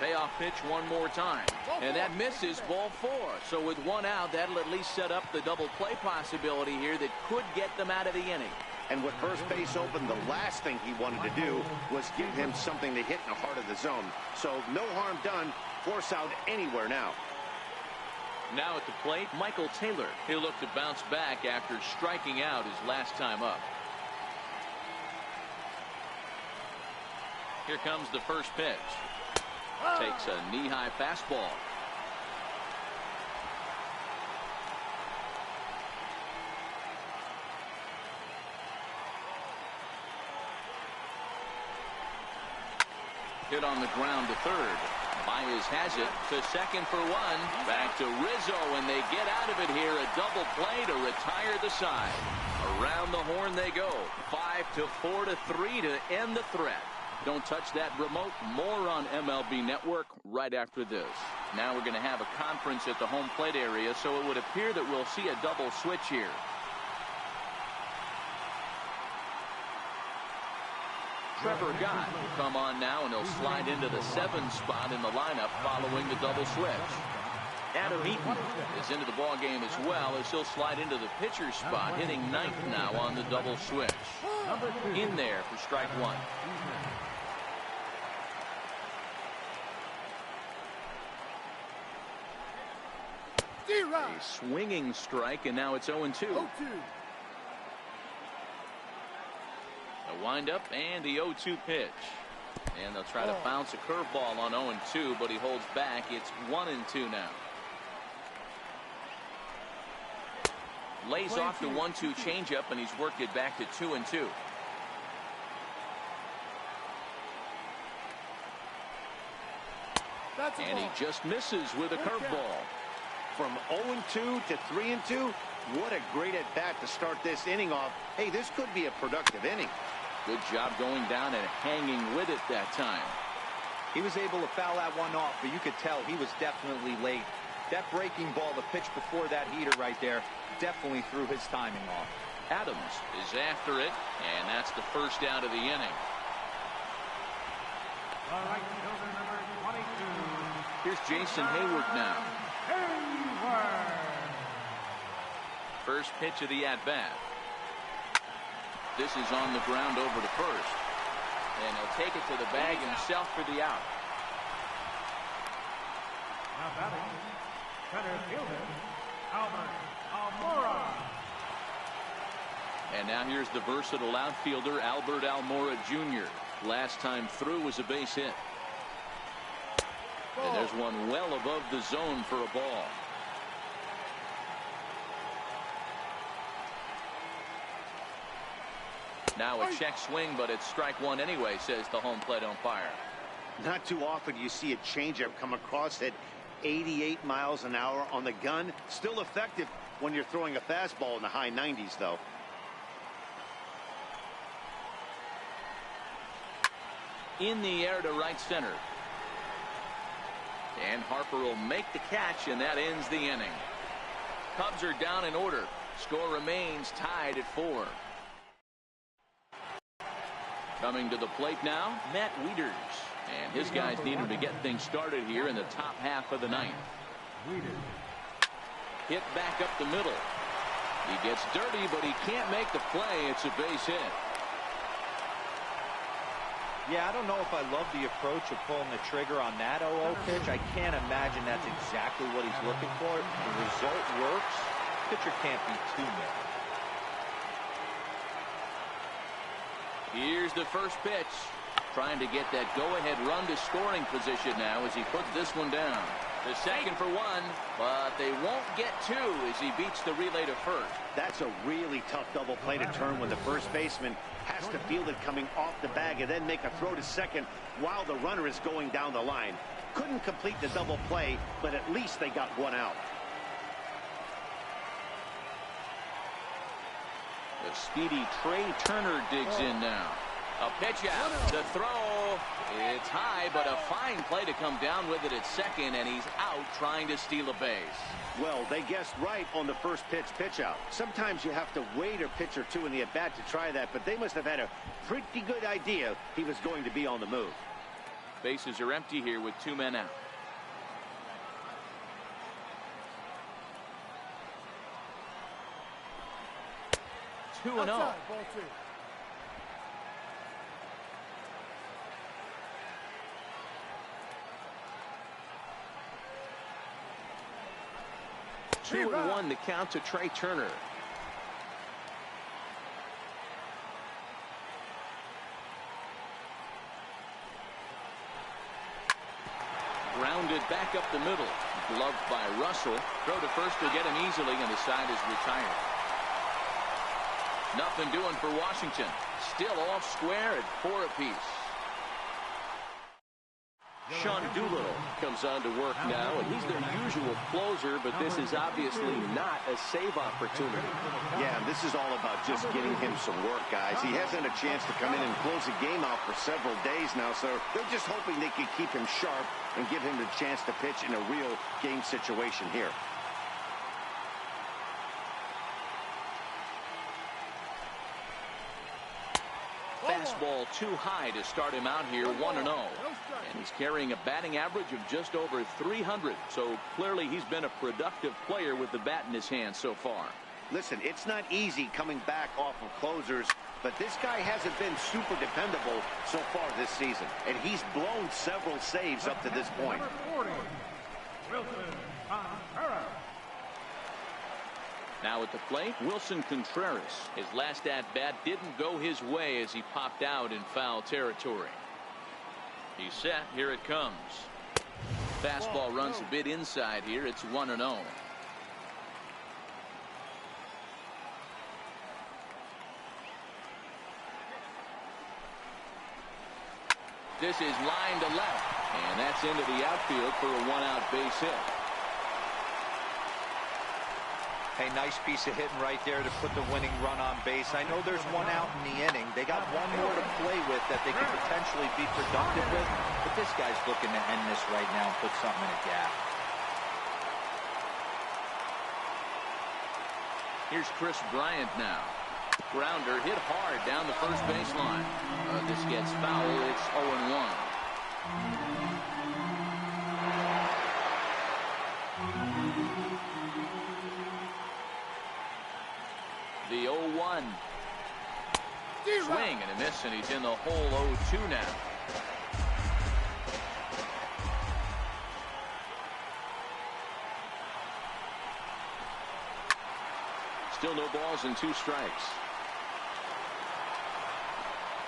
Payoff pitch one more time. And that misses, ball 4. So with one out, that'll at least set up the double play possibility here that could get them out of the inning. And with first base open, the last thing he wanted to do was give him something to hit in the heart of the zone. So no harm done. Force out anywhere now. Now at the plate, Michael Taylor. He'll look to bounce back after striking out his last time up. Here comes the first pitch. Takes a knee-high fastball. Hit on the ground to third. Baez has it to second for one. Back to Rizzo, and they get out of it here. A double play to retire the side. Around the horn they go. 5-4-3 to end the threat. Don't touch that remote. More on MLB Network right after this. Now we're going to have a conference at the home plate area, so it would appear that we'll see a double switch here. Trevor Gott will come on now, and he'll slide into the 7 spot in the lineup following the double switch. Adam Eaton is into the ball game as well, as he'll slide into the pitcher spot, hitting 9th now on the double switch. In there for strike 1. D-Rod. A swinging strike, and now it's 0-2. 0-2. A windup and the 0-2 pitch. And they'll try to bounce a curveball on 0-2, but he holds back. It's 1-2 now. Lays off the 1-2 changeup, and he's worked it back to 2-2. And he just misses with a curveball. From 0-2 to 3-2, what a great at-bat to start this inning off. Hey, this could be a productive inning. Good job going down and hanging with it that time. He was able to foul that one off, but you could tell he was definitely late. That breaking ball, the pitch before that heater right there, definitely threw his timing off. Adams is after it, and that's the first out of the inning. The right fielder, number 22. Here's Jason Hayward now. Hayward. First pitch of the at-bat. This is on the ground over to first. And he'll take it to the bag himself for the out. Now batting, center fielder, Albert Almora. And now here's the versatile outfielder, Albert Almora Jr. Last time through was a base hit. And there's one well above the zone for a ball. Now a check swing, but it's strike 1 anyway, says the home plate umpire. Not too often you see a changeup come across at 88 miles an hour on the gun. Still effective when you're throwing a fastball in the high 90s, though. In the air to right center. And Harper will make the catch, and that ends the inning. Cubs are down in order. Score remains tied at 4. Coming to the plate now, Matt Wieters. And his guys need him to get things started here in the top half of the 9th. Hit back up the middle. He gets dirty, but he can't make the play. It's a base hit. Yeah, I don't know if I love the approach of pulling the trigger on that 0-0 pitch. I can't imagine that's exactly what he's looking for. The result works. Pitcher can't be too mad. Here's the first pitch. Trying to get that go-ahead run to scoring position now as he puts this one down. The second for 1, but they won't get 2 as he beats the relay to first. That's a really tough double play to turn when the first baseman has to field it coming off the bag and then make a throw to second while the runner is going down the line. Couldn't complete the double play, but at least they got 1 out. The speedy Trey Turner digs in now. A pitch out. The throw. It's high, but a fine play to come down with it at second, and he's out trying to steal a base. Well, they guessed right on the first pitch out. Sometimes you have to wait a pitch or 2 in the at-bat to try that, but they must have had a pretty good idea he was going to be on the move. Bases are empty here with 2 men out. Two and 0. Outside, ball 2. Two and 1 the count to Trey Turner. Grounded back up the middle. Gloved by Russell. Throw to first to get him easily, and the side is retired. Nothing doing for Washington. Still off square at 4 apiece. Sean Doolittle comes on to work now, and he's their usual closer, but this is obviously not a save opportunity. Yeah, this is all about just getting him some work, guys. He hasn't a chance to come in and close the game out for several days now, so they're just hoping they can keep him sharp and give him the chance to pitch in a real game situation here. Fastball too high to start him out here, 1-0. And he's carrying a batting average of just over 300. So clearly he's been a productive player with the bat in his hand so far. Listen, it's not easy coming back off of closers, but this guy hasn't been super dependable so far this season. And he's blown several saves up to this point. Now at the plate, Wilson Contreras. His last at-bat didn't go his way as he popped out in foul territory. He's set. Here it comes. Fastball runs a bit inside here. It's 1-0. This is line to left, and that's into the outfield for a 1-out base hit. Hey, nice piece of hitting right there to put the winning run on base. I know there's 1 out in the inning. They got 1 more to play with that they could potentially be productive with, but this guy's looking to end this right now and put something in a gap. Here's Chris Bryant now. Grounder hit hard down the first baseline. This gets foul. It's 0-1. The 0-1. Swing and a miss, and he's in the hole. 0-2 now. Still no balls and 2 strikes.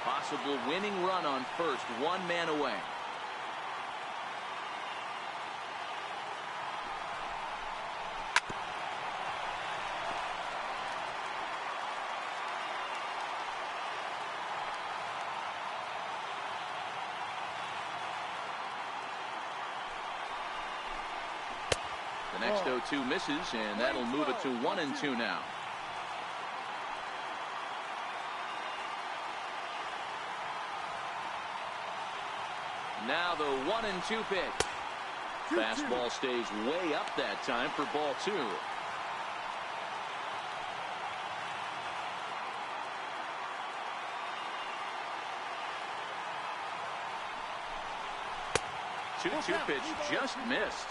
Possible winning run on first, 1 man away. The next 0-2 misses, and that'll move it to 1-2 now. Now the 1-2 pitch. Fastball stays way up that time for ball 2. Two pitch just missed.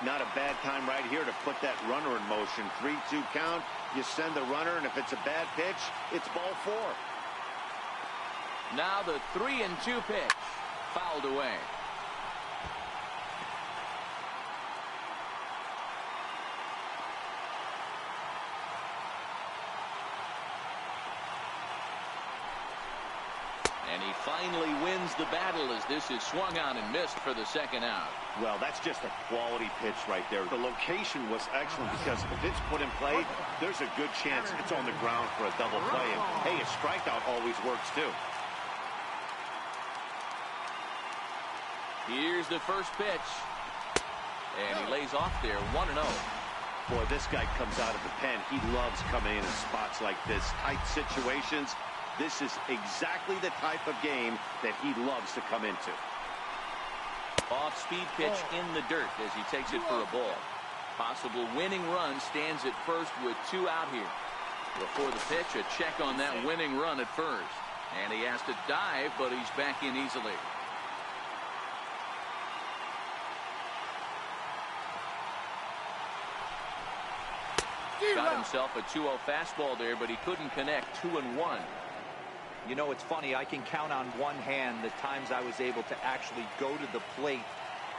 Not a bad time right here to put that runner in motion. 3-2 count. You send the runner, and if it's a bad pitch, it's ball 4. Now the 3-2 pitch. Fouled away. And he finally wins the battle as this is swung on and missed for the 2nd out. Well, that's just a quality pitch right there. The location was excellent because if it's put in play, there's a good chance it's on the ground for a double play. And hey, a strikeout always works too. Here's the first pitch. And he lays off there, 1-0. Boy, this guy comes out of the pen. He loves coming in spots like this. Tight situations. This is exactly the type of game that he loves to come into. Off-speed pitch in the dirt as he takes it for a ball. Possible winning run stands at first with 2 out here. Before the pitch, a check on that winning run at first. And he has to dive, but he's back in easily. Got himself a 2-0 fastball there, but he couldn't connect. 2-1. You know, it's funny. I can count on one hand the times I was able to actually go to the plate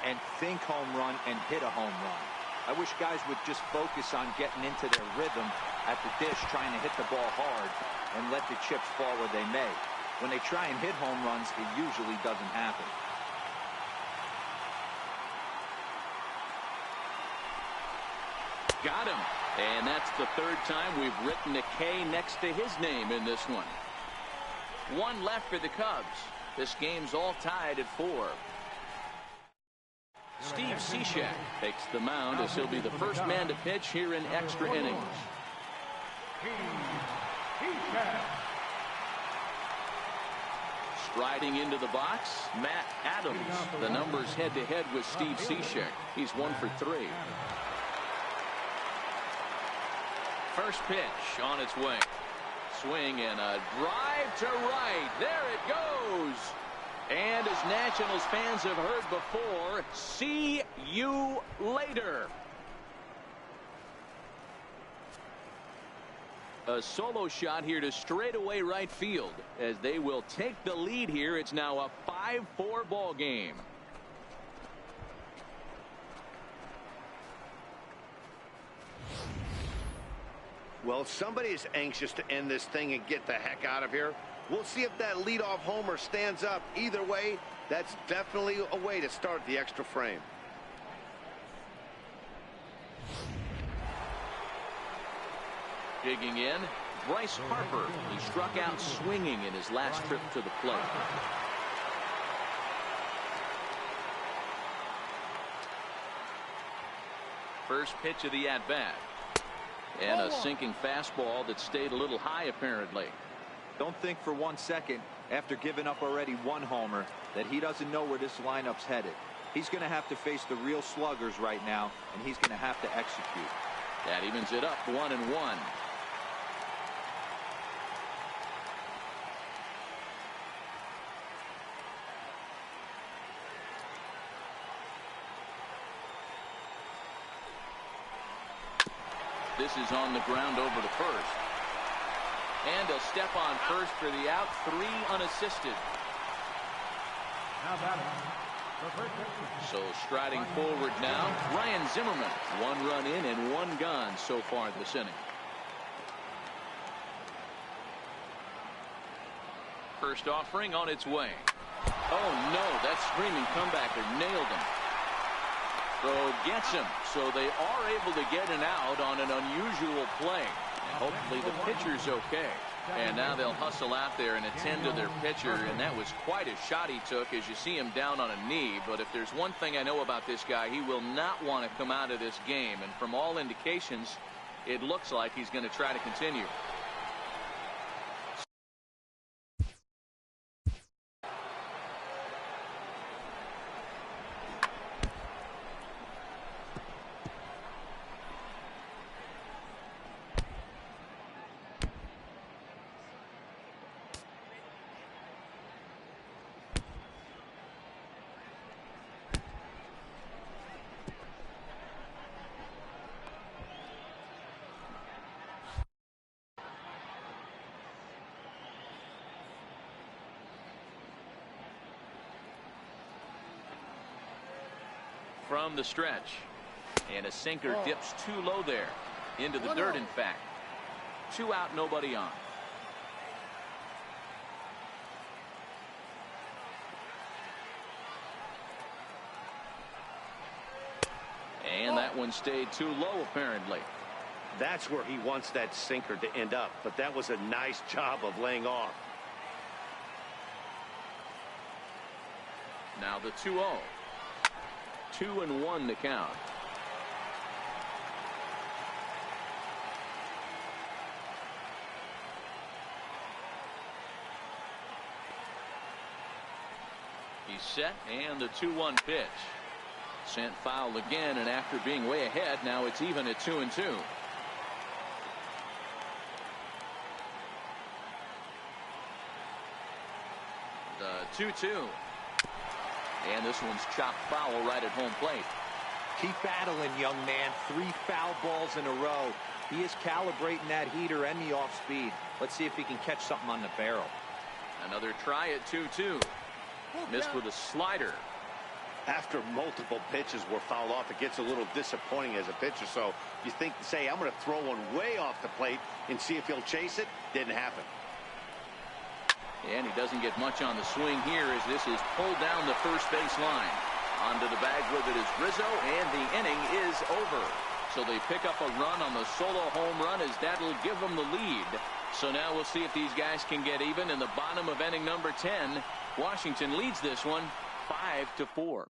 and think home run and hit a home run. I wish guys would just focus on getting into their rhythm at the dish, trying to hit the ball hard and let the chips fall where they may. When they try and hit home runs, it usually doesn't happen. Got him. And that's the third time we've written a K next to his name in this one. One left for the Cubs. This game's all tied at 4. Steve Cishek takes the mound as he'll be the first man to pitch here in extra innings. Striding into the box, Matt Adams. The numbers head-to-head with Steve Cishek. He's 1 for 3. First pitch on its way. Swing and a drive to right. There it goes. And as Nationals fans have heard before, see you later. A solo shot here to straightaway right field as they will take the lead here. It's now a 5-4 ball game. Well, somebody is anxious to end this thing and get the heck out of here. We'll see if that leadoff homer stands up. Either way, that's definitely a way to start the extra frame. Digging in, Bryce Harper. He struck out swinging in his last trip to the plate. First pitch of the at-bat. And a sinking fastball that stayed a little high, apparently. Don't think for 1 second, after giving up already 1 homer, that he doesn't know where this lineup's headed. He's going to have to face the real sluggers right now, and he's going to have to execute. That evens it up 1-1. This is on the ground over to first. And he'll step on first for the out. 3 unassisted. So striding forward now, Ryan Zimmerman. 1 run in and 1 gone so far this inning. First offering on its way. Oh no, that screaming comebacker nailed him. Throw gets him, so they are able to get an out on an unusual play. And hopefully the pitcher's okay. And now they'll hustle out there and attend to their pitcher, and that was quite a shot he took as you see him down on a knee. But if there's one thing I know about this guy, he will not want to come out of this game. And from all indications, it looks like he's going to try to continue. From the stretch, and a sinker dips too low there into the dirt. In fact, 2 out, nobody on. And that one stayed too low, apparently. That's where he wants that sinker to end up, but that was a nice job of laying off. Now the 2-0. 2-1 to count. He's set, and the 2-1 pitch. Sent foul again, and after being way ahead, now it's even at 2-2. The 2-2. And this one's chopped foul right at home plate. Keep battling, young man. 3 foul balls in a row. He is calibrating that heater and the off speed. Let's see if he can catch something on the barrel. Another try at 2-2. Missed with a slider. After multiple pitches were fouled off, it gets a little disappointing as a pitcher. So you think, say, I'm going to throw one way off the plate and see if he'll chase it. Didn't happen. And he doesn't get much on the swing here as this is pulled down the first base line. Onto the bag with it is Rizzo, and the inning is over. So they pick up a run on the solo home run as that'll give them the lead. So now we'll see if these guys can get even in the bottom of inning number 10. Washington leads this one 5-4.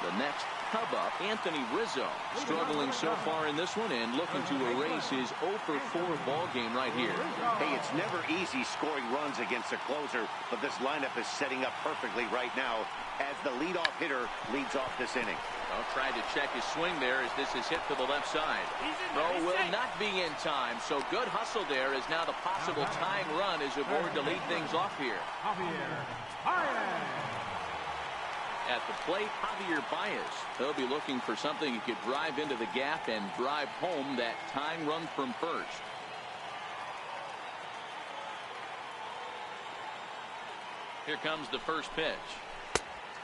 The next Cub up, Anthony Rizzo, struggling so far in this one and looking to erase his 0-4 ball game right here. Hey, it's never easy scoring runs against a closer, but this lineup is setting up perfectly right now as the leadoff hitter leads off this inning. Well, tried to check his swing there as this is hit to the left side. Throw will not be in time, so good hustle there as now the possible tying run is aboard to lead things off here. At the plate, Javier Baez. He'll be looking for something he could drive into the gap and drive home that tying run from first. Here comes the first pitch.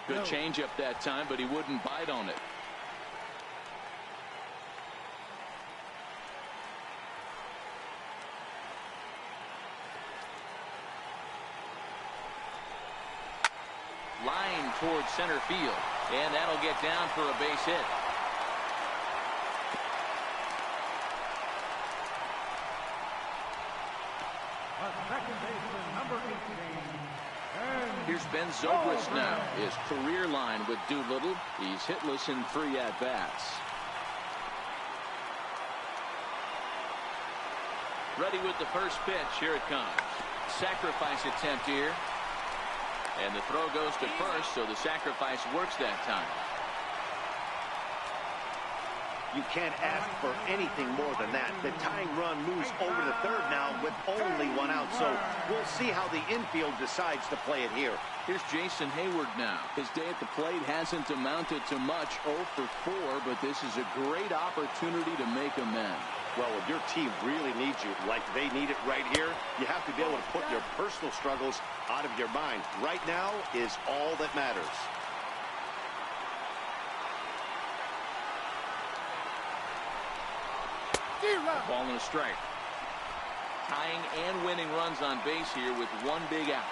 Good changeup that time, but he wouldn't bite on it. Line towards center field, and that'll get down for a base hit. Second baseman, number 18. Here's Ben Zobrist now. His career line with Doolittle. He's hitless in 3 at-bats. Ready with the first pitch. Here it comes. Sacrifice attempt here. And the throw goes to first, so the sacrifice works that time. You can't ask for anything more than that. The tying run moves over to third now with only 1 out, so we'll see how the infield decides to play it here. Here's Jason Hayward now. His day at the plate hasn't amounted to much, 0-4, but this is a great opportunity to make amends. Well, if your team really needs you like they need it right here, you have to be able to put your personal struggles out of your mind. Right now is all that matters. Ball and a strike. Tying and winning runs on base here with 1 big out.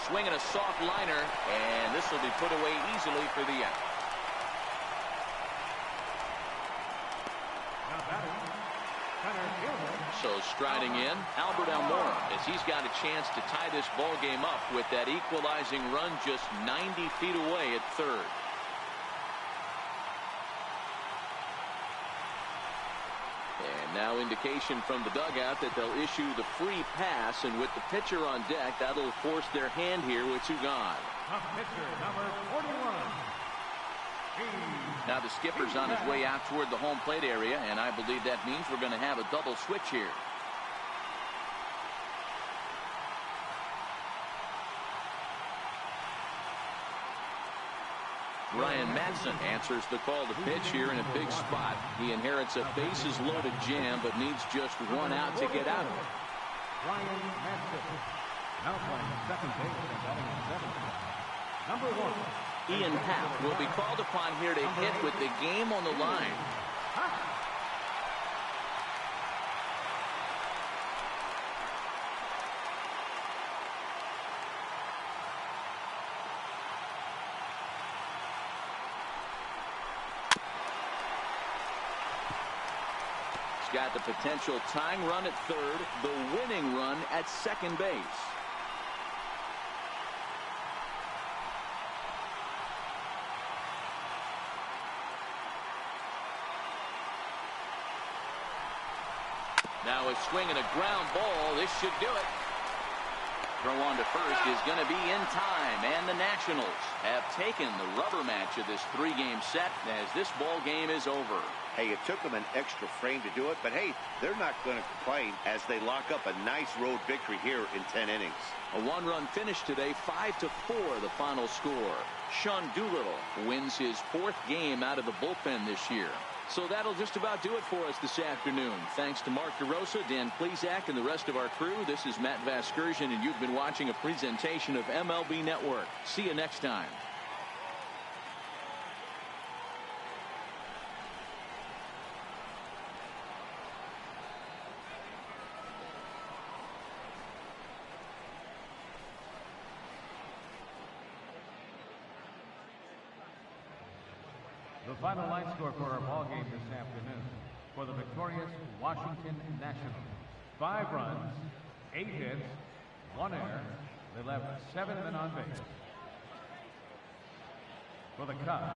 Swinging a soft liner, and this will be put away easily for the out. So striding in, Albert Almora, as he's got a chance to tie this ball game up with that equalizing run just 90 feet away at third. And now indication from the dugout that they'll issue the free pass, and with the pitcher on deck, that'll force their hand here with 2 gone. Pitcher number 41. Now the skipper's on his way out toward the home plate area, and I believe that means we're going to have a double switch here. Ryan Madsen answers the call to pitch here in a big spot. He inherits a bases loaded jam, but needs just 1 out to get out of it. Ryan Madsen. Now playing second base and batting seventh. Number 1. Ian Happ will be called upon here to hit with the game on the line. He's got the potential tying run at third, the winning run at second base. Now a swing and a ground ball. This should do it. throw on to first is going to be in time, and the Nationals have taken the rubber match of this 3-game set as this ball game is over. Hey, it took them an extra frame to do it, but hey, they're not going to complain as they lock up a nice road victory here in 10 innings. A 1-run finish today, 5-4 the final score. Sean Doolittle wins his 4th game out of the bullpen this year. So that'll just about do it for us this afternoon. Thanks to Mark DeRosa, Dan Plesac, and the rest of our crew. This is Matt Vasgersian, and you've been watching a presentation of MLB Network. See you next time. The final line score for our ball game this afternoon. For the victorious Washington Nationals, 5 runs, 8 hits, 1 error. They left 7 men on base. For the Cubs,